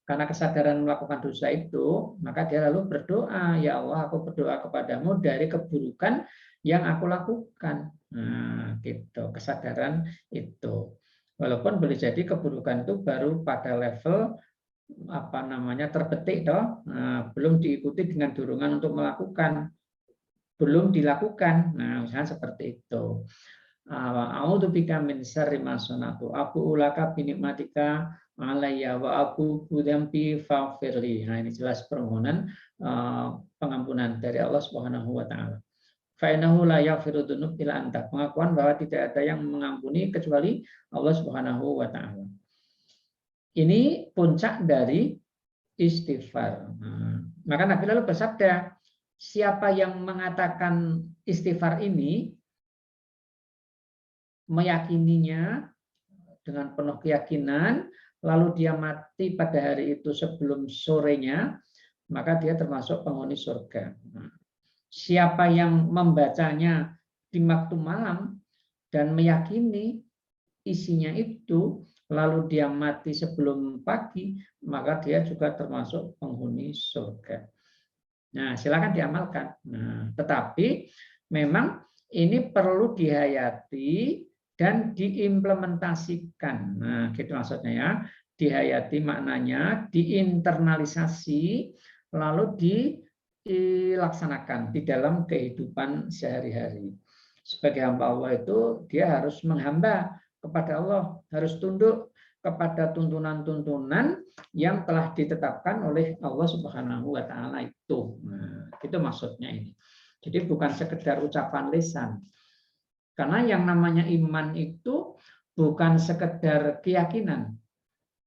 S1: Karena kesadaran melakukan dosa itu, maka dia lalu berdoa, ya Allah, aku berdoa kepadamu dari keburukan yang aku lakukan. Nah, gitu, kesadaran itu. Walaupun boleh jadi keburukan itu baru pada level terbetik toh, belum diikuti dengan dorongan untuk melakukan, belum dilakukan. Nah, misalnya seperti itu. A'udzu bika min syarri ma sana'tu. Aku ulaka bi nikmatika alayya wa aku dzambi faghfirli. Nah, ini jelas permohonan pengampunan dari Allah Subhanahu wa taala. Fa innahu la yaghfiru dzunub illa anta. Pengakuan bahwa tidak ada yang mengampuni kecuali Allah Subhanahu wa taala. Ini puncak dari istighfar. Maka Nabi lalu bersabda, siapa yang mengatakan istighfar ini, meyakininya dengan penuh keyakinan, lalu dia mati pada hari itu sebelum sorenya, maka dia termasuk penghuni surga. Siapa yang membacanya di waktu malam dan meyakini isinya itu, lalu dia mati sebelum pagi, maka dia juga termasuk penghuni surga. Nah, silakan diamalkan. Nah, tetapi memang ini perlu dihayati dan diimplementasikan. Nah, gitu maksudnya ya. Dihayati maknanya, diinternalisasi, lalu dilaksanakan di dalam kehidupan sehari-hari. Sebagai hamba Allah itu, dia harus menghamba kepada Allah, harus tunduk kepada tuntunan-tuntunan yang telah ditetapkan oleh Allah Subhanahu wa taala itu. Nah, itu maksudnya ini. Jadi bukan sekedar ucapan lisan. Karena yang namanya iman itu bukan sekedar keyakinan,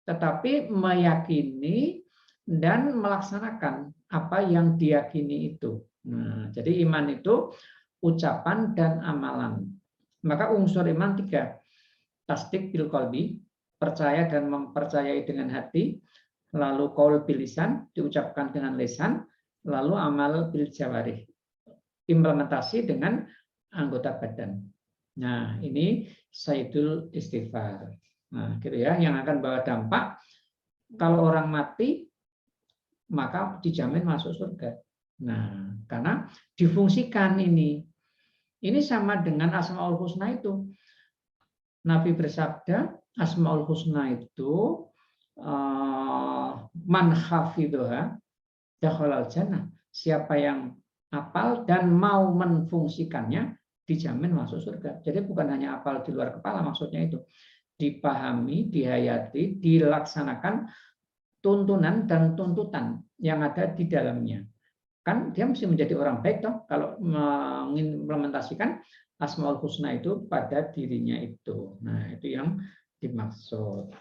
S1: tetapi meyakini dan melaksanakan apa yang diyakini itu. Nah, jadi iman itu ucapan dan amalan. Maka unsur iman 3. Tasdik bil qalbi, percaya dan mempercayai dengan hati, lalu qaul bil lisan, diucapkan dengan lisan, lalu amal bil jawarih, implementasi dengan anggota badan. Nah, ini sayyidul istighfar. Nah, gitu ya, yang akan bawa dampak kalau orang mati maka dijamin masuk surga. Nah, karena difungsikan ini. Ini sama dengan Asmaul Husna itu. Nabi bersabda, Asmaul Husna itu man hafidhoha dakhalal jannah. Siapa yang hafal dan mau menfungsikannya dijamin masuk surga. Jadi bukan hanya hafal di luar kepala, maksudnya itu dipahami, dihayati, dilaksanakan tuntunan dan tuntutan yang ada di dalamnya. Kan dia mesti menjadi orang baik toh kalau mengimplementasikan Asmaul Husna itu pada dirinya itu. Nah, itu yang dimaksud.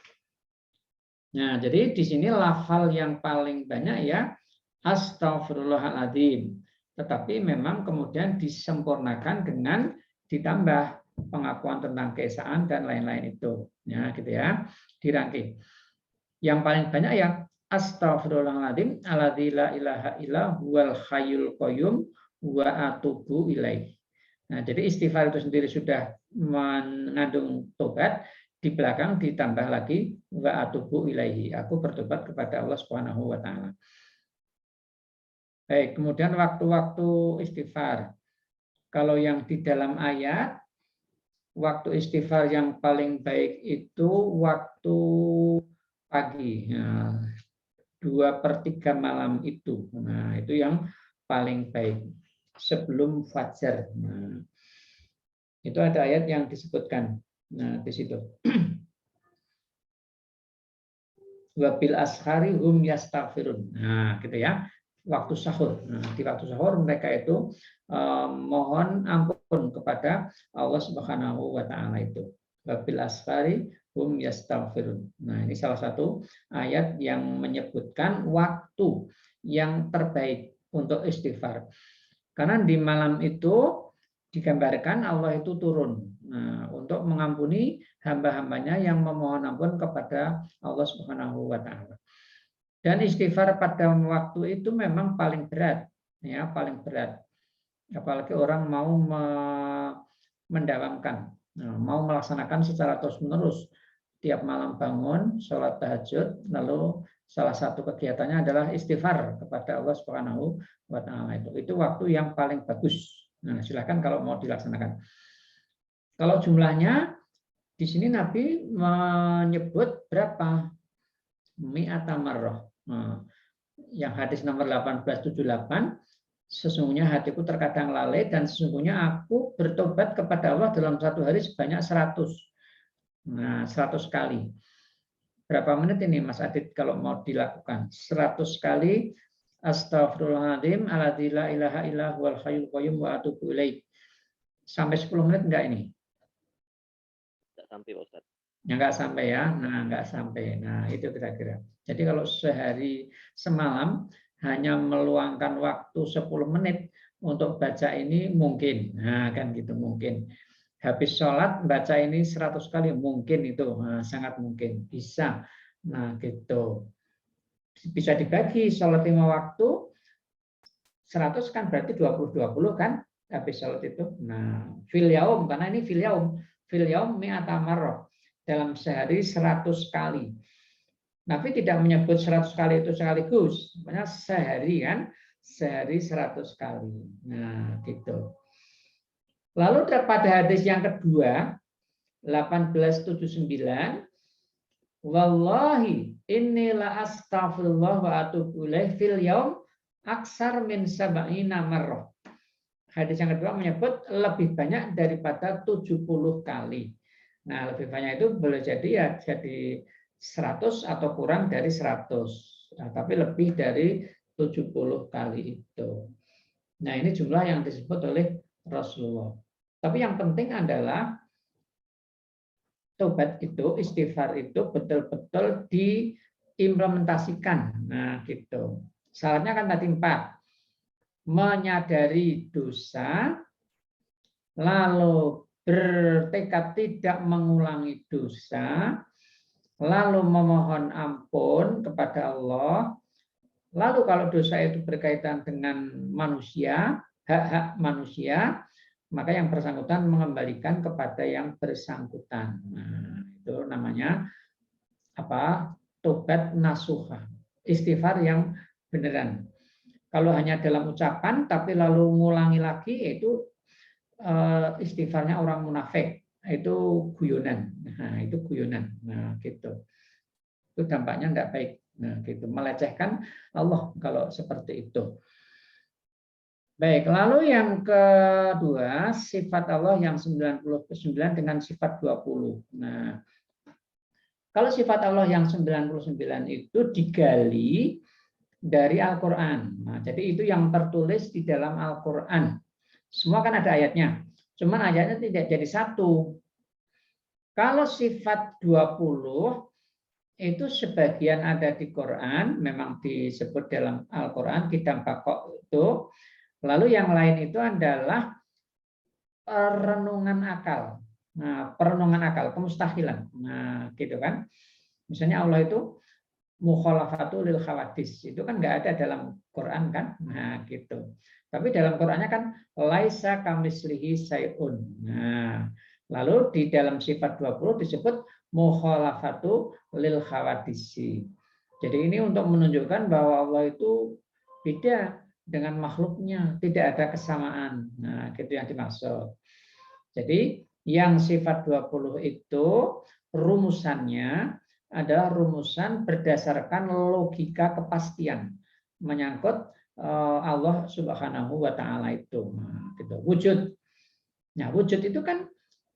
S1: Nah, jadi di sini lafal yang paling banyak ya Astaghfirullahaladzim. Tetapi memang kemudian disempurnakan dengan ditambah pengakuan tentang keesaan dan lain-lain itu. Ya, gitu ya. Dirangkai. Yang paling banyak ya Astaghfirullahaladzim alladzi la ilaha illa huwal hayyul qayyum wa atubu ilaih. Nah, jadi istighfar itu sendiri sudah mengandung tobat, di belakang ditambah lagi wa atubu ilaihi. Aku bertobat kepada Allah Subhanahu wa taala. Baik, kemudian waktu-waktu istighfar. Kalau yang di dalam ayat waktu istighfar yang paling baik itu waktu pagi. Nah, 2/3 malam itu. Nah, itu yang paling baik sebelum fajar. Nah, itu ada ayat yang disebutkan. Nah, di situ. Wabil ashari hum yastaghfirun. Nah, gitu ya. Waktu sahur. Nah, di waktu sahur mereka itu mohon ampun kepada Allah Subhanahu wa taala itu. Wabil ashari hum yastaghfirun. Nah, ini salah satu ayat yang menyebutkan waktu yang terbaik untuk istighfar. Karena di malam itu digambarkan Allah itu turun untuk mengampuni hamba-hambanya yang memohon ampun kepada Allah Subhanahu wa taala. Dan istighfar pada waktu itu memang paling berat, ya, paling berat. Apalagi orang mau mendawamkan, mau melaksanakan secara terus-menerus. Tiap malam bangun, sholat tahajud, lalu salah satu kegiatannya adalah istighfar kepada Allah Subhanahu wa taala itu. Itu waktu yang paling bagus. Nah, silakan kalau mau dilaksanakan. Kalau jumlahnya di sini Nabi menyebut berapa? Mi'ata marrah. Nah, yang hadis nomor 1878, sesungguhnya hatiku terkadang lalai dan sesungguhnya aku bertobat kepada Allah dalam satu hari sebanyak 100. Nah, 100 kali. Berapa menit ini Mas Adit kalau mau dilakukan? 100 kali Astaghfirullahaladzim alladzi la ilaha illa huwal hayyul qayyum wa atubu ilaih. Sampai 10 menit enggak ini?
S5: Tidak sampai Pak Ustadz.
S1: Ya, enggak sampai ya. Nah, enggak sampai. Nah, itu kira-kira. Jadi kalau sehari semalam hanya meluangkan waktu 10 menit untuk baca ini mungkin. Nah, kan gitu mungkin. Habis sholat baca ini 100 kali mungkin itu. Nah, sangat mungkin. Bisa. Nah, gitu. Bisa dibagi sholat 5 waktu 100 kan berarti 20-20 kan habis sholat itu. Nah, fil yaum karena ini fil yaum mi'ata marrah, dalam sehari 100 kali. Nabi tidak menyebut 100 kali itu sekaligus, makanya sehari kan, sehari 100 kali. Nah, gitu. Lalu pada hadis yang kedua 1879, wallahi inni la astaghfirullah wa atubu ilaih fil yaum aksar min sab'ina marrah. Hadis yang kedua menyebut lebih banyak daripada 70 kali. Nah, lebih banyak itu boleh jadi ya jadi 100 atau kurang dari 100. Nah, tapi lebih dari 70 kali itu. Nah, ini jumlah yang disebut oleh Rasulullah. Tapi yang penting adalah tobat itu, istighfar itu betul-betul diimplementasikan. Nah, gitu. Syaratnya kan tadi 4. Menyadari dosa, lalu bertekad tidak mengulangi dosa, lalu memohon ampun kepada Allah. Lalu kalau dosa itu berkaitan dengan manusia, hak-hak manusia, maka yang bersangkutan mengembalikan kepada yang bersangkutan. Nah, itu namanya apa? Tobat nasuha, istighfar yang beneran. Kalau hanya dalam ucapan tapi lalu ngulangi lagi, itu istighfarnya orang munafik, itu guyonan. Nah, itu guyonan. Nah, gitu. Itu dampaknya enggak baik. Nah, gitu, melecehkan Allah kalau seperti itu. Baik, lalu yang kedua, sifat Allah yang 99 dengan sifat 20. Nah, kalau sifat Allah yang 99 itu digali dari Al-Qur'an. Nah, jadi itu yang tertulis di dalam Al-Qur'an. Semua kan ada ayatnya. Cuman ayatnya tidak jadi satu. Kalau sifat 20 itu sebagian ada di Quran, memang disebut dalam Al-Quran, kitab Baqarah itu. Lalu yang lain itu adalah renungan akal. Nah, perenungan akal, kemustahilan. Nah, gitu kan. Misalnya Allah itu mukhalafatu lil khawadis. Itu kan nggak ada dalam Quran kan. Nah, gitu. Tapi dalam Qurannya kan laisa kamislihi sayun. Nah, lalu di dalam sifat 20 disebut mukhalafatu lil khawadisi. Jadi ini untuk menunjukkan bahwa Allah itu beda dengan makhluknya, tidak ada kesamaan. Nah, gitu yang dimaksud. Jadi yang sifat 20 itu rumusannya adalah rumusan berdasarkan logika kepastian menyangkut Allah Subhanahu wa taala itu. Nah, gitu. Wujud. Nah, wujud itu kan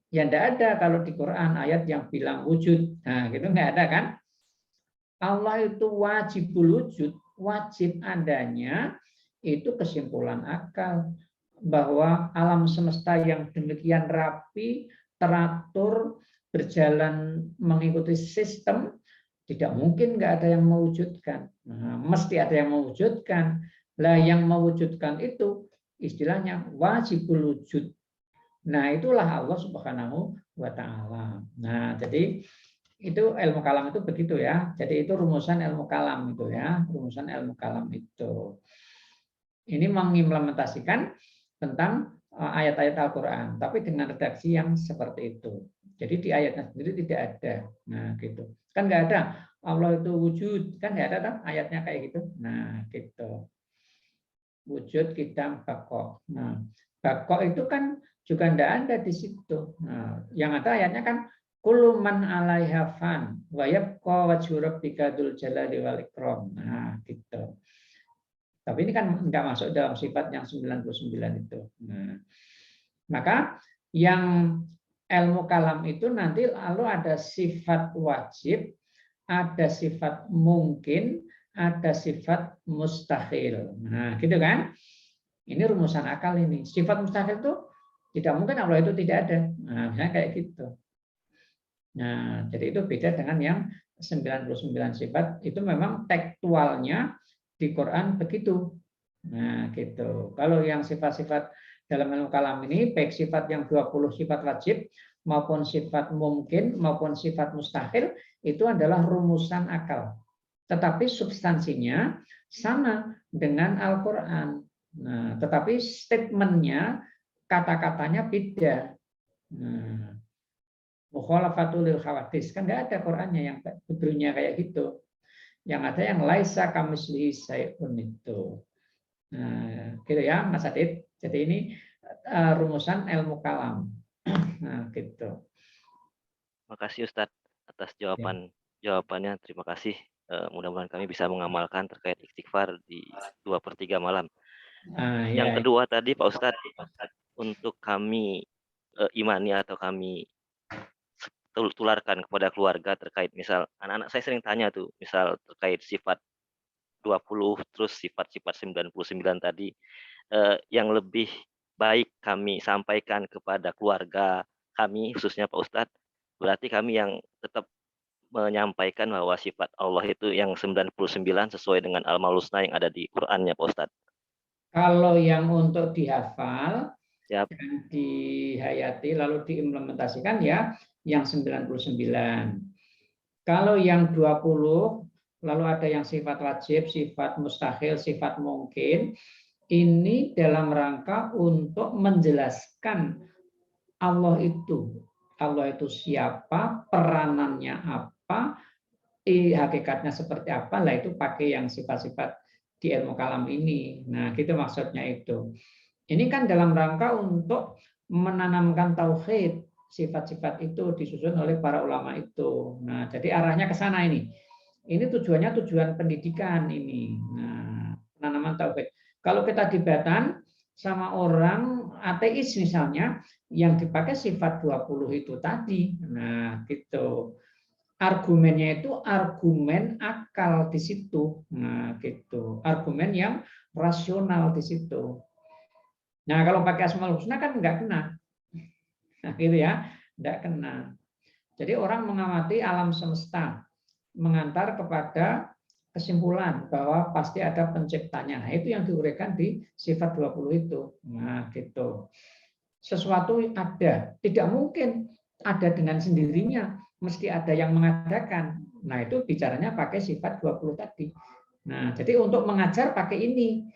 S1: ya tidak ada kalau di Quran ayat yang bilang wujud. Nah, gitu nggak ada kan? Allah itu wajibul wujud, wajib adanya, itu kesimpulan akal bahwa alam semesta yang demikian rapi, teratur, berjalan mengikuti sistem, tidak mungkin nggak ada yang mewujudkan. Nah, mesti ada yang mewujudkan. Lah yang mewujudkan itu istilahnya wajibul wujud. Nah, itulah Allah Subhanahu wa taala. Nah, jadi itu ilmu kalam itu begitu ya. Jadi itu rumusan ilmu kalam itu ya, rumusan ilmu kalam itu. Ini mengimplementasikan tentang ayat-ayat Al-Qur'an, tapi dengan redaksi yang seperti itu. Jadi di ayatnya sendiri tidak ada. Nah, gitu. Kan nggak ada Allah itu wujud, kan nggak ada kan ayatnya kayak gitu. Nah, gitu. Wujud kita bako. Nah, bako itu kan juga tidak ada di situ. Nah, yang ada ayatnya kan kullu man 'alaiha fan wa yabqa wajhu rabbika dzul jalali wal ikram. Nah, gitu. Tapi ini kan enggak masuk dalam sifat yang 99 itu. Nah, maka yang ilmu kalam itu nanti lalu ada sifat wajib, ada sifat mungkin, ada sifat mustahil. Nah, gitu kan? Ini rumusan akal ini. Sifat mustahil itu tidak mungkin Allah itu tidak ada. Nah, misalnya kayak gitu. Nah, jadi itu beda dengan yang 99 sifat, itu memang tekstualnya di Quran begitu. Nah, gitu. Kalau yang sifat-sifat dalam ilmu kalam ini, baik sifat yang 20 sifat wajib, maupun sifat mungkin, maupun sifat mustahil, itu adalah rumusan akal. Tetapi substansinya sama dengan Al-Quran. Nah, tetapi statementnya, kata-katanya beda. Nah, mukhalafatul lil khawadis, kan nggak ada Qurannya yang betulnya kayak gitu. Yang ada yang laisa kamislihi syai'un itu. Nah, gitu ya Mas Adit. Jadi ini rumusan ilmu kalam. Nah, gitu.
S5: Makasih Ustadz atas jawabannya. Terima kasih. Mudah-mudahan kami bisa mengamalkan terkait istighfar di 2/3 malam. Yang
S1: Ya.
S5: kedua tadi Pak Ustadz, untuk kami imani atau kami tularkan kepada keluarga terkait misal anak-anak saya sering tanya tuh, misal terkait sifat 20 terus sifat-sifat 99 tadi, yang lebih baik kami sampaikan kepada keluarga kami khususnya Pak Ustadz, Berarti kami yang tetap menyampaikan bahwa sifat Allah itu yang 99 sesuai dengan Al-Asmaul Husna yang ada di Qur'annya Pak Ustadz.
S1: Kalau yang untuk dihafal
S5: Siap.
S1: dan dihayati lalu diimplementasikan ya yang 99. Kalau yang 20 lalu ada yang sifat wajib, sifat mustahil, sifat mungkin, ini dalam rangka untuk menjelaskan Allah itu siapa, peranannya apa, hakikatnya seperti apa, lah itu pakai yang sifat-sifat di ilmu kalam ini. Nah, gitu maksudnya itu. Ini kan dalam rangka untuk menanamkan tauhid, sifat-sifat itu disusun oleh para ulama itu. Nah, jadi arahnya ke sana ini. Ini tujuannya tujuan pendidikan ini. Nah, penanaman tauhid. Kalau kita debatan sama orang ateis misalnya, yang dipakai sifat 20 itu tadi. Nah, gitu. Argumennya itu argumen akal di situ. Nah, gitu. Argumen yang rasional di situ. Nah, kalau pakai Asmaul Husna kan enggak kena. Nah, gitu ya. Enggak kena. Jadi orang mengamati alam semesta mengantar kepada kesimpulan bahwa pasti ada penciptanya. Nah, itu yang diuraikan di sifat 20 itu. Nah, gitu. Sesuatu ada, tidak mungkin ada dengan sendirinya, mesti ada yang mengadakan. Nah, itu bicaranya pakai sifat 20 tadi. Nah, jadi untuk mengajar pakai ini.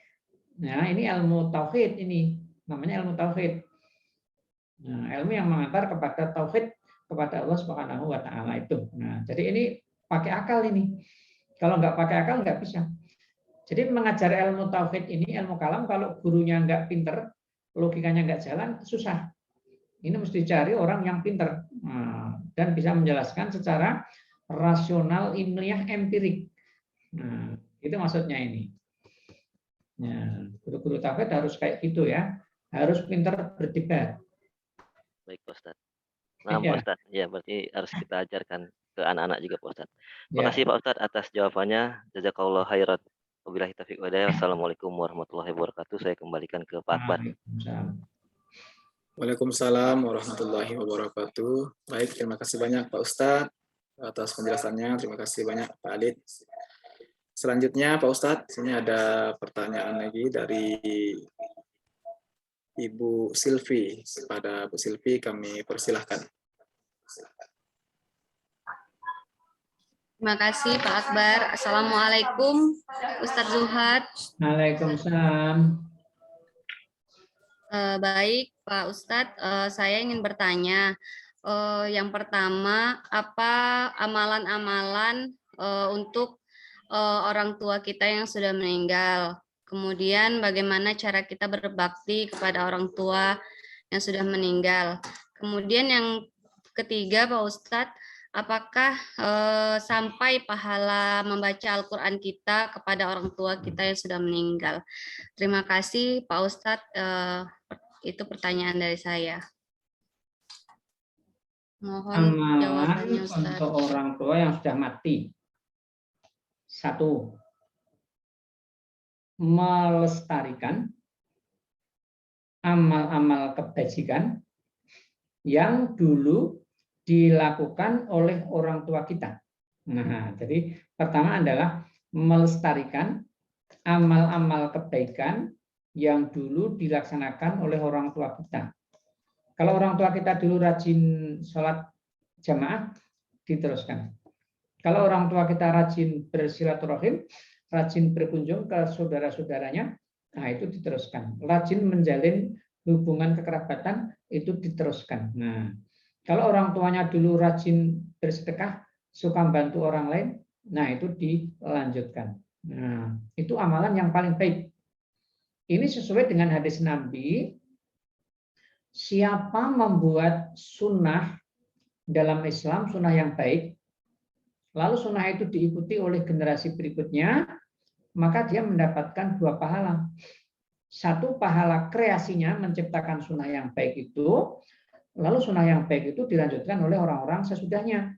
S1: Nah, ini ilmu tauhid ini, namanya ilmu tauhid. Nah, ilmu yang mengantar kepada tauhid kepada Allah Subhanahu wa taala itu. Nah, jadi ini pakai akal ini. Kalau nggak pakai akal nggak bisa. Jadi mengajar ilmu tauhid ini, ilmu kalam, kalau gurunya nggak pinter, logikanya nggak jalan, susah. Ini mesti cari orang yang pinter dan bisa menjelaskan secara rasional, ilmiah, empirik. Nah, itu maksudnya ini. Nah, guru-guru tauhid harus kayak gitu ya, harus pinter berdebat.
S5: Baik Pak Ustadz. Nah, Pak Ustadz, ya berarti harus kita ajarkan ke anak-anak juga Pak Ustadz. Terima kasih Pak Ustadz atas jawabannya. Jazakallah khairan. Wabillahi taufiq wal hidayah. Wassalamualaikum warahmatullahi wabarakatuh. Saya kembalikan ke Pak Akbar.
S2: Waalaikumsalam warahmatullahi wabarakatuh. Baik, terima kasih banyak Pak Ustadz atas penjelasannya. Terima kasih banyak Pak Adit. Selanjutnya Pak Ustadz, sini ada pertanyaan lagi dari Ibu Silvi. Kepada Bu Silvi kami persilahkan.
S6: Terima kasih Pak Akbar. Assalamualaikum Ustadz Zuhad.
S1: Waalaikumsalam.
S6: Baik Pak Ustadz, saya ingin bertanya. Yang pertama, apa amalan-amalan untuk orang tua kita yang sudah meninggal? Kemudian bagaimana cara kita berbakti kepada orang tua yang sudah meninggal? Kemudian yang ketiga Pak Ustadz, apakah sampai pahala membaca Al-Quran kita kepada orang tua kita yang sudah meninggal? Terima kasih Pak Ustadz, itu pertanyaan dari saya. Mohon jawabannya
S1: Amalan
S6: Ustadz.
S1: untuk orang tua yang sudah mati. 1. Melestarikan amal-amal kebajikan yang dulu dilakukan oleh orang tua kita. Nah, jadi pertama adalah melestarikan amal-amal kebaikan yang dulu dilaksanakan oleh orang tua kita. Kalau orang tua kita dulu rajin sholat jamaah, diteruskan. Kalau orang tua kita rajin bersilaturahim, rajin berkunjung ke saudara-saudaranya, nah itu diteruskan. Rajin menjalin hubungan kekerabatan, itu diteruskan. Nah, kalau orang tuanya dulu rajin bersedekah, suka membantu orang lain, nah itu dilanjutkan. Nah, itu amalan yang paling baik. Ini sesuai dengan hadis Nabi, siapa membuat sunnah dalam Islam, sunnah yang baik, lalu sunnah itu diikuti oleh generasi berikutnya, maka dia mendapatkan 2 pahala. 1 pahala kreasinya menciptakan sunnah yang baik itu, lalu sunnah yang baik itu dilanjutkan oleh orang-orang sesudahnya.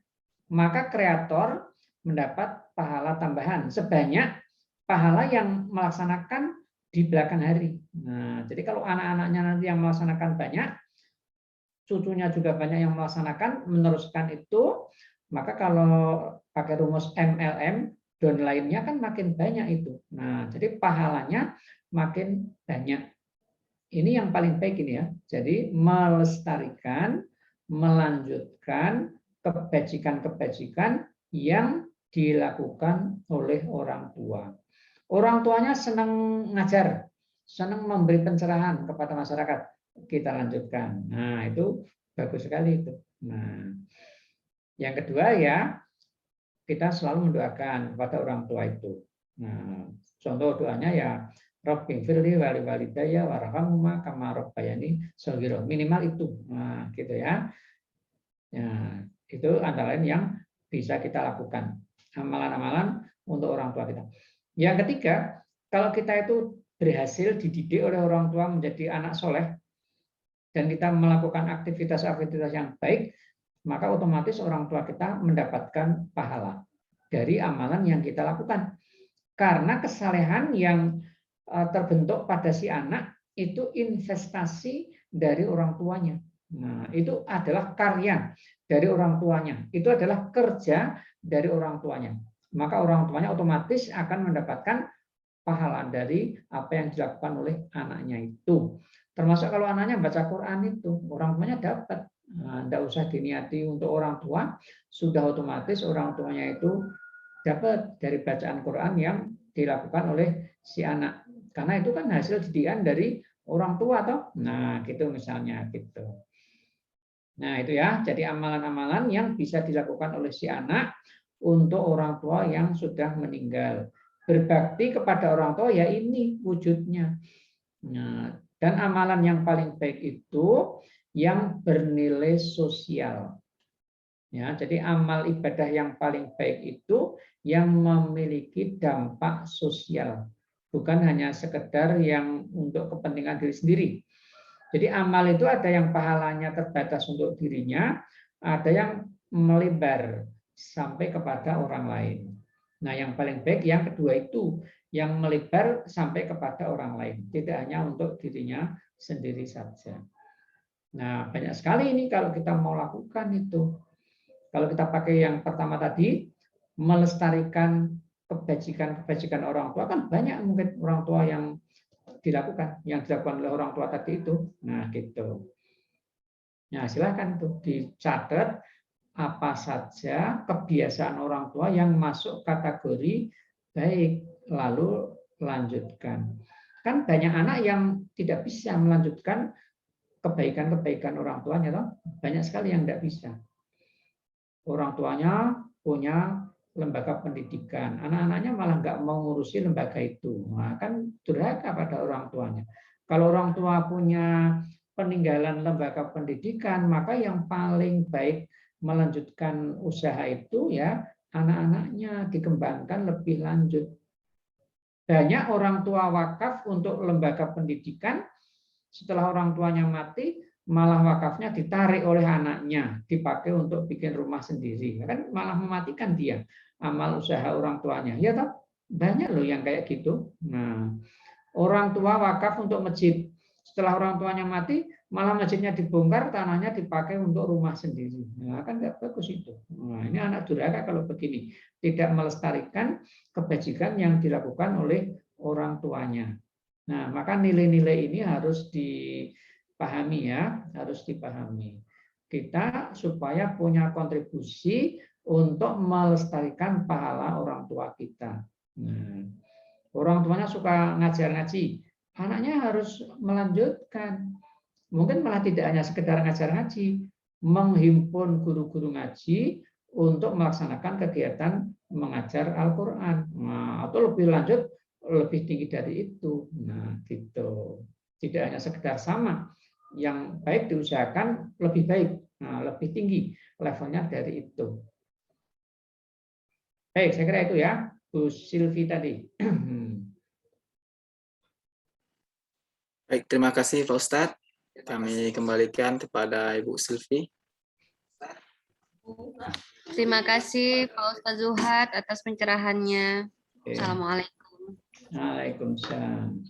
S1: Maka kreator mendapat pahala tambahan sebanyak pahala yang melaksanakan di belakang hari. Nah, jadi kalau anak-anaknya nanti yang melaksanakan banyak, cucunya juga banyak yang melaksanakan, meneruskan itu, maka kalau pakai rumus MLM, dan lainnya kan makin banyak itu. Nah, jadi pahalanya makin banyak. Ini yang paling baik ini ya. Jadi melestarikan, melanjutkan kebajikan-kebajikan yang dilakukan oleh orang tua. Orang tuanya senang ngajar, senang memberi pencerahan kepada masyarakat. Kita lanjutkan. Nah, itu bagus sekali itu. Nah, yang kedua ya, kita selalu mendoakan kepada orang tua itu. Nah, contoh doanya ya Rabbi firli wali walidayya warhamhuma kama rabbayani shaghira. Minimal itu. Nah, gitu ya. Ya, itu antara lain yang bisa kita lakukan. Amalan-amalan untuk orang tua kita. Yang ketiga, kalau kita itu berhasil dididik oleh orang tua menjadi anak soleh dan kita melakukan aktivitas-aktivitas yang baik, maka otomatis orang tua kita mendapatkan pahala dari amalan yang kita lakukan. Karena kesalehan yang terbentuk pada si anak itu investasi dari orang tuanya. Nah, itu adalah karya dari orang tuanya. Itu adalah kerja dari orang tuanya. Maka orang tuanya otomatis akan mendapatkan pahala dari apa yang dilakukan oleh anaknya itu. Termasuk kalau anaknya baca Quran itu, orang tuanya dapat. Tidak usah diniati untuk orang tua, sudah otomatis orang tuanya itu dapat dari bacaan Quran yang dilakukan oleh si anak. Karena itu kan hasil didikan dari orang tua toh. Nah, gitu misalnya gitu. Nah, itu ya. Jadi amalan-amalan yang bisa dilakukan oleh si anak untuk orang tua yang sudah meninggal. Berbakti kepada orang tua ya ini wujudnya. Nah, dan amalan yang paling baik itu yang bernilai sosial. Ya, jadi amal ibadah yang paling baik itu yang memiliki dampak sosial, bukan hanya sekedar yang untuk kepentingan diri sendiri. Jadi amal itu ada yang pahalanya terbatas untuk dirinya, ada yang melebar sampai kepada orang lain. Nah, yang paling baik yang kedua itu, yang melebar sampai kepada orang lain, tidak hanya untuk dirinya sendiri saja. Nah, banyak sekali ini kalau kita mau lakukan itu. Kalau kita pakai yang pertama tadi, melestarikan kebajikan-kebajikan orang tua, kan banyak mungkin orang tua yang dilakukan oleh orang tua tadi itu. Nah, gitu. Nah, silakan tuh dicatat apa saja kebiasaan orang tua yang masuk kategori baik, lalu lanjutkan. Kan banyak anak yang tidak bisa melanjutkan kebaikan-kebaikan orang tuanya, toh? Banyak sekali yang tidak bisa. Orang tuanya punya lembaga pendidikan, anak-anaknya malah nggak mau ngurusi lembaga itu. Nah, kan durhaka pada orang tuanya. Kalau orang tua punya peninggalan lembaga pendidikan, maka yang paling baik melanjutkan usaha itu ya anak-anaknya dikembangkan lebih lanjut. Banyak orang tua wakaf untuk lembaga pendidikan, setelah orang tuanya mati, malah wakafnya ditarik oleh anaknya, dipakai untuk bikin rumah sendiri. Kan malah mematikan dia amal usaha orang tuanya. Ya toh, banyak loh yang kayak gitu. Nah, orang tua wakaf untuk masjid. Setelah orang tuanya mati, malah masjidnya dibongkar, tanahnya dipakai untuk rumah sendiri. Nah, kan nggak bagus itu. Nah, ini anak durhaka kalau begini. Tidak melestarikan kebajikan yang dilakukan oleh orang tuanya. Nah, maka nilai-nilai ini harus dipahami ya, harus dipahami. Kita supaya punya kontribusi untuk melestarikan pahala orang tua kita. Nah, orang tuanya suka ngajar ngaji, anaknya harus melanjutkan. Mungkin malah tidak hanya sekedar ngajar ngaji, menghimpun guru-guru ngaji untuk melaksanakan kegiatan mengajar Al-Quran. Nah, atau lebih lanjut, lebih tinggi dari itu. Nah, gitu. Tidak hanya sekedar sama, yang baik diusahakan lebih baik, nah, lebih tinggi levelnya dari itu. Baik, saya kira itu ya, Bu Silvi tadi.
S2: Baik, terima kasih Pak Ustadz. Kami kembalikan kepada Ibu Silvi.
S6: Terima kasih Pak Ustadz Zuhad atas pencerahannya. Assalamualaikum.
S1: Waalaikumsalam.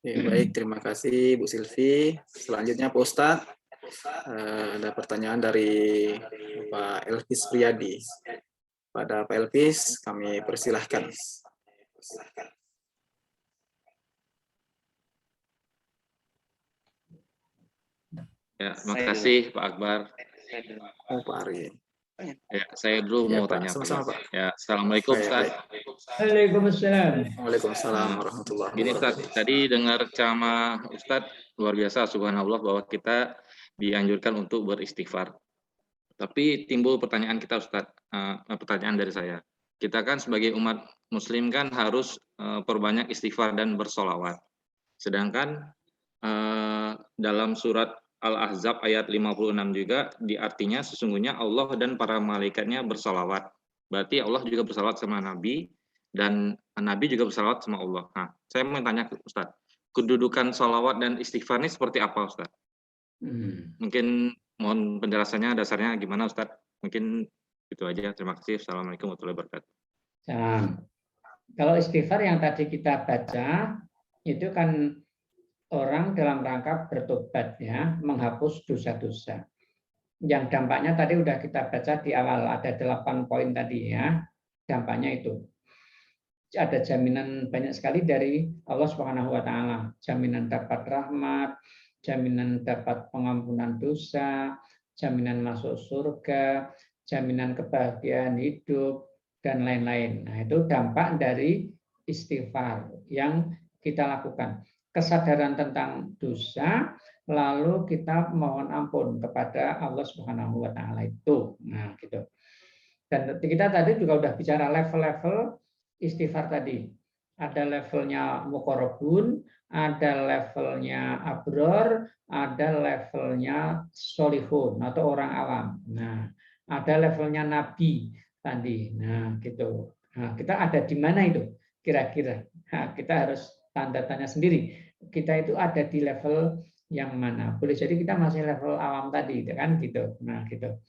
S2: Ya, baik, terima kasih Bu Silvi. Selanjutnya Pak Ustadz, ada pertanyaan dari Pak Elvis Priyadi. Pada Pak Elvis, kami persilahkan.
S7: Ya, terima kasih Pak Akbar.
S2: Oh, Pak Ari.
S7: Ya, saya dulu
S2: Ya,
S7: mau
S2: Pak.
S7: tanya
S2: Sama-sama,
S7: Pak.
S2: Pak.
S7: Ya, Assalamualaikum
S2: Baik,
S7: Ustaz.
S1: Waalaikumsalam.
S2: Waalaikumsalam warahmatullahi
S7: Gini Ustaz,
S2: wabarakatuh.
S7: tadi dengar ceramah Ustaz luar biasa, subhanallah, bahwa kita dianjurkan untuk beristighfar. Tapi timbul pertanyaan kita Ustaz, pertanyaan dari saya. Kita kan sebagai umat muslim kan harus perbanyak istighfar dan bersolawat. Sedangkan dalam surat Al-Ahzab ayat 56 juga artinya sesungguhnya Allah dan para malaikatnya bersolawat. Berarti Allah juga bersolawat sama Nabi dan Nabi juga bersolawat sama Allah. Nah, saya mau tanya ke Ustaz, kedudukan solawat dan istighfar ini seperti apa Ustaz? Mungkin mohon penjelasannya, dasarnya gimana Ustaz? Mungkin itu aja. Terima kasih. Assalamualaikum warahmatullahi wabarakatuh.
S1: Kalau istighfar yang tadi kita baca itu kan orang dalam rangka bertobat ya, menghapus dosa-dosa. Yang dampaknya tadi udah kita baca di awal, ada 8 poin tadi ya. Dampaknya itu. Ada jaminan banyak sekali dari Allah Subhanahu wa taala. Jaminan dapat rahmat, jaminan dapat pengampunan dosa, jaminan masuk surga, jaminan kebahagiaan hidup dan lain-lain. Nah, itu dampak dari istighfar yang kita lakukan. Kesadaran tentang dosa, lalu kita mohon ampun kepada Allah Subhanahu wa taala itu. Nah, gitu. Dan kita tadi juga udah bicara level-level istighfar tadi. Ada levelnya muqarrabun, ada levelnya abror, ada levelnya solihun atau orang awam. Nah, ada levelnya nabi tadi. Nah, gitu. Nah, kita ada di mana itu kira-kira? Nah, kita harus tanda tanya sendiri. Kita itu ada di level yang mana? Boleh jadi kita masih level awam tadi, kan gitu. Nah, gitu.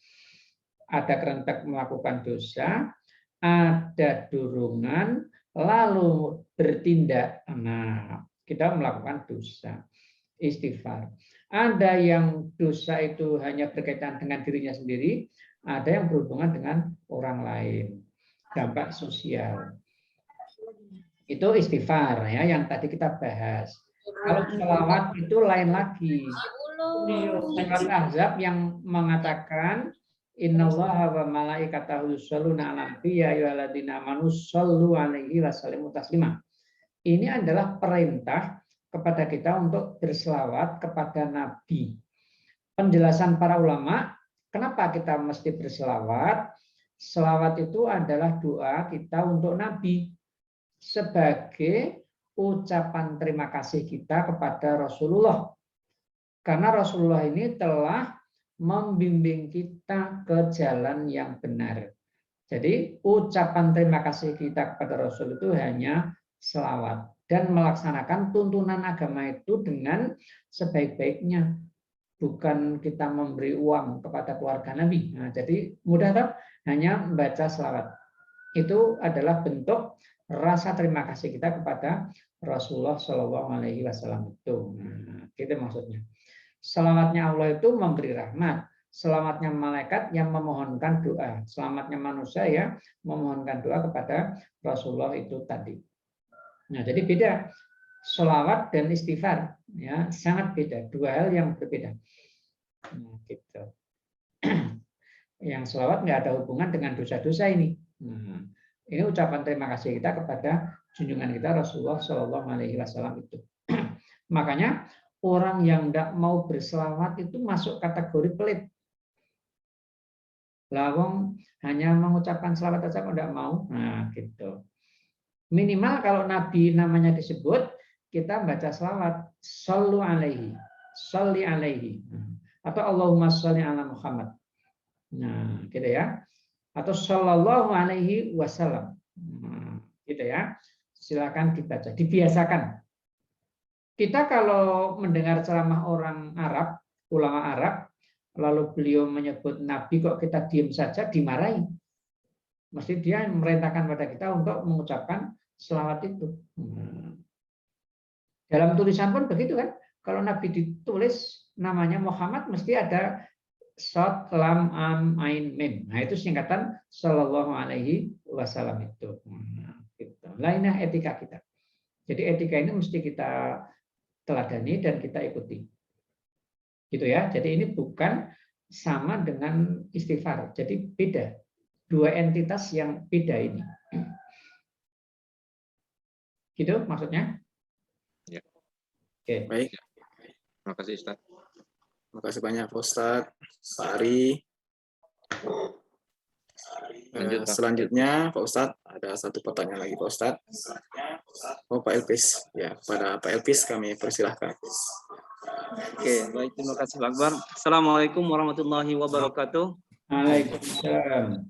S1: Ada kerentak melakukan dosa, ada dorongan, lalu bertindak. Nah, kita melakukan dosa. Istighfar. Ada yang dosa itu hanya berkaitan dengan dirinya sendiri, ada yang berhubungan dengan orang lain. Dampak sosial. Itu istighfar ya, yang tadi kita bahas. Kalau sholawat itu lain lagi. Surat Ahzab yang mengatakan innallaha wa malaikatahu yusholluna 'alan nabi ya ayyuhalladzina amanu shollu 'alaihi wa sallimu taslima. Ini adalah perintah kepada kita untuk berselawat kepada Nabi. Penjelasan para ulama, kenapa kita mesti berselawat? Selawat itu adalah doa kita untuk Nabi sebagai ucapan terima kasih kita kepada Rasulullah. Karena Rasulullah ini telah membimbing kita ke jalan yang benar. Jadi ucapan terima kasih kita kepada Rasul itu hanya selawat dan melaksanakan tuntunan agama itu dengan sebaik-baiknya. Bukan kita memberi uang kepada keluarga Nabi. Nah, jadi mudah tak? Hanya membaca selawat. Itu adalah bentuk rasa terima kasih kita kepada Rasulullah Shallallahu Alaihi Wasallam itu. Nah, gitu maksudnya. Selamatnya Allah itu memberi rahmat. Selamatnya malaikat yang memohonkan doa. Selamatnya manusia ya memohonkan doa kepada Rasulullah itu tadi. Nah, jadi beda. Sholawat dan istighfar ya sangat beda. Dua hal yang berbeda. Nah, gitu. Yang sholawat nggak ada hubungan dengan dosa-dosa ini. Nah, ini ucapan terima kasih kita kepada junjungan kita Rasulullah Shallallahu Alaihi Wasallam itu. Makanya orang yang tidak mau berselawat itu masuk kategori pelit. Lawang hanya mengucapkan selawat saja kok tidak mau. Nah, gitu. Minimal kalau Nabi namanya disebut, kita baca selawat. Shallu alaihi. Shalli alaihi. Atau Allahumma shalli ala Muhammad. Nah, gitu ya. Atau sallallahu alaihi wasallam. Nah, gitu ya. Silakan dibaca, dibiasakan. Kita kalau mendengar ceramah orang Arab, ulama Arab, lalu beliau menyebut Nabi kok kita diam saja, dimarahi. Mesti dia merintahkan pada kita untuk mengucapkan selawat itu. Dalam tulisan pun begitu kan. Kalau Nabi ditulis namanya Muhammad mesti ada shad, lam, am, ain, mim. Nah itu singkatan Sallallahu Alaihi Wasallam itu. Nah, gitu. Lainnya etika kita. Jadi etika ini mesti kita teladani dan kita ikuti. Gitu ya. Jadi ini bukan sama dengan istighfar. Jadi beda. Dua entitas yang beda ini. Gitu maksudnya?
S7: Ya.
S1: Oke.
S2: Baik,
S7: Terima kasih Ustaz.
S2: terima kasih banyak Pak Ustadz, Pak Ari.
S7: Lanjut, Pak.
S2: Selanjutnya Pak Ustadz, ada satu pertanyaan lagi Pak Ustadz. Oh Pak Elpis, ya pada Pak Elpis kami persilahkan.
S3: Oke, baik, terima kasih Pak Akbar. Assalamualaikum warahmatullahi wabarakatuh.
S1: Waalaikumsalam.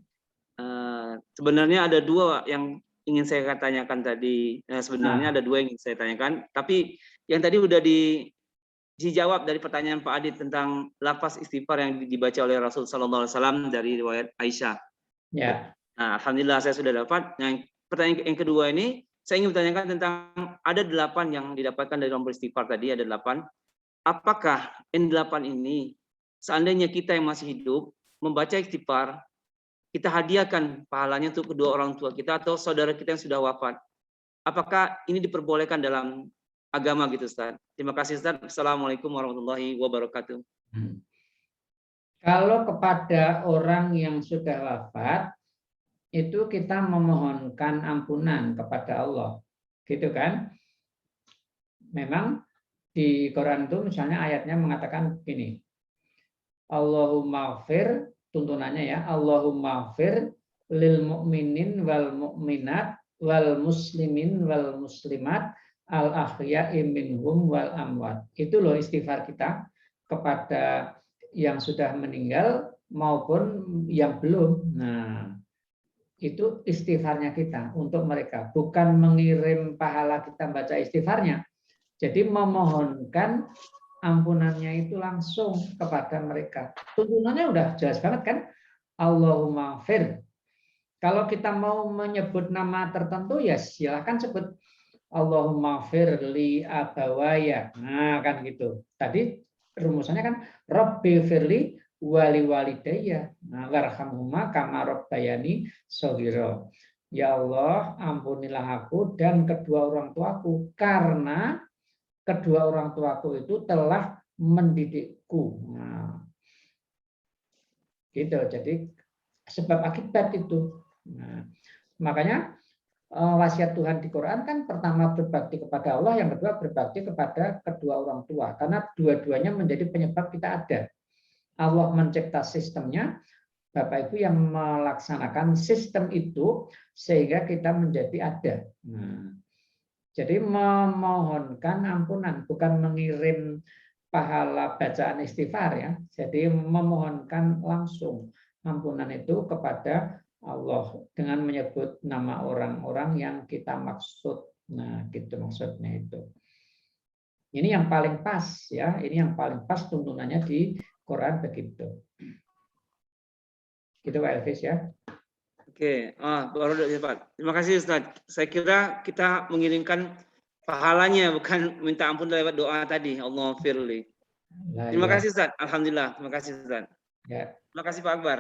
S3: Sebenarnya ada dua yang ingin saya tanyakan tadi. Sebenarnya ada dua yang ingin saya tanyakan, tapi yang tadi udah dijawab dari pertanyaan Pak Adit tentang lafaz istighfar yang dibaca oleh Rasul Sallallahu Alaihi Wasallam dari riwayat Aisyah.
S1: Ya.
S3: Nah, alhamdulillah saya sudah dapat. Yang pertanyaan yang kedua ini, saya ingin bertanyakan tentang ada 8 yang didapatkan dari dalam beristighfar tadi, ada 8. Apakah N8 ini seandainya kita yang masih hidup membaca istighfar, kita hadiahkan pahalanya untuk kedua orang tua kita atau saudara kita yang sudah wafat? Apakah ini diperbolehkan dalam agama gitu Ustaz? Terima kasih Ustaz. Assalamualaikum warahmatullahi wabarakatuh.
S1: Kalau kepada orang yang sudah wafat, itu kita memohonkan ampunan kepada Allah. Gitu kan? Memang di Quran itu misalnya ayatnya mengatakan begini. Allahumma gfir, tuntunannya ya, Allahumma gfir lil mu'minin wal mu'minat wal muslimin wal muslimat al ahya'i minhum wal amwat. Itu loh istighfar kita kepada yang sudah meninggal maupun yang belum. Nah, itu istighfarnya kita untuk mereka, bukan mengirim pahala kita baca istighfarnya. Jadi memohonkan ampunannya itu langsung kepada mereka. Tuntunannya udah jelas banget kan? Allahumma gfir. Kalau kita mau menyebut nama tertentu ya silahkan sebut Allahumma gfir li abawaya. Nah kan gitu. Tadi rumusannya kan Rabbi firli wali walidayya. Nah warhamhuma kama rabbayani shaghira. Ya Allah, ampunilah aku dan kedua orang tuaku karena kedua orang tuaku itu telah mendidikku. Nah, gitu. Jadi sebab akibat itu. Nah, makanya wasiat Tuhan di Quran kan pertama berbakti kepada Allah, yang kedua berbakti kepada kedua orang tua. Karena dua-duanya menjadi penyebab kita ada. Allah mencipta sistemnya, Bapak Ibu yang melaksanakan sistem itu sehingga kita menjadi ada. Nah, jadi memohonkan ampunan, bukan mengirim pahala bacaan istighfar ya. Jadi memohonkan langsung ampunan itu kepada Allah dengan menyebut nama orang-orang yang kita maksud. Nah, gitu maksudnya itu. Ini yang paling pas ya, ini yang paling pas tuntunannya di Quran begitu. Gitu Pak Elvis ya.
S3: Oke, baru dapat. Terima kasih Ustaz. Saya kira kita mengirimkan pahalanya bukan minta ampun lewat doa tadi. Allah firli. Terima kasih Ustaz. Alhamdulillah. Terima kasih Ustaz.
S1: Ya.
S3: Terima kasih Pak Akbar.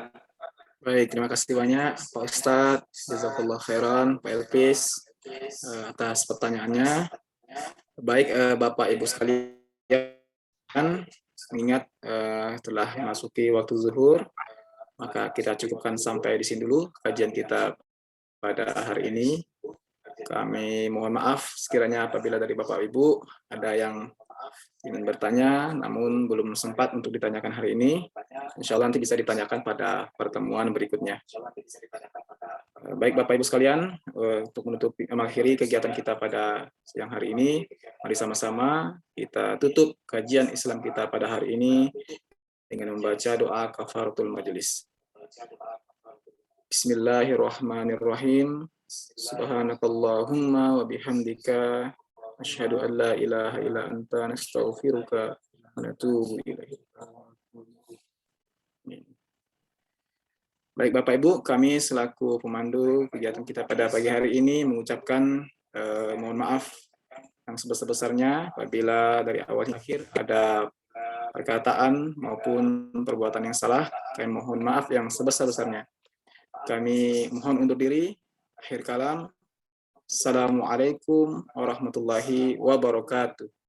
S2: Baik, terima kasih banyak Pak Ustadz, jazakallah khairan, Pak Elpis atas pertanyaannya. Baik Bapak Ibu sekalian, mengingat telah memasuki waktu zuhur, maka kita cukupkan sampai di sini dulu kajian kita pada hari ini. Kami mohon maaf sekiranya apabila dari Bapak Ibu ada yang ingin bertanya namun belum sempat untuk ditanyakan hari ini. Insya Allah nanti bisa ditanyakan pada pertemuan berikutnya. Baik Bapak Ibu sekalian, untuk mengakhiri kegiatan kita pada siang hari ini, mari sama-sama kita tutup kajian Islam kita pada hari ini dengan membaca doa kafaratul majelis. Bismillahirrahmanirrahim. Subhanakallahumma wa bihamdika asyhadu an la ilaha illa anta nastaghfiruka wa natubu ilaik. Baik Bapak Ibu, kami selaku pemandu kegiatan kita pada pagi hari ini mengucapkan mohon maaf yang sebesar-besarnya. Apabila dari awal hingga akhir ada perkataan maupun perbuatan yang salah, kami mohon maaf yang sebesar-besarnya. Kami mohon undur diri. Akhir kalam. Assalamualaikum warahmatullahi wabarakatuh.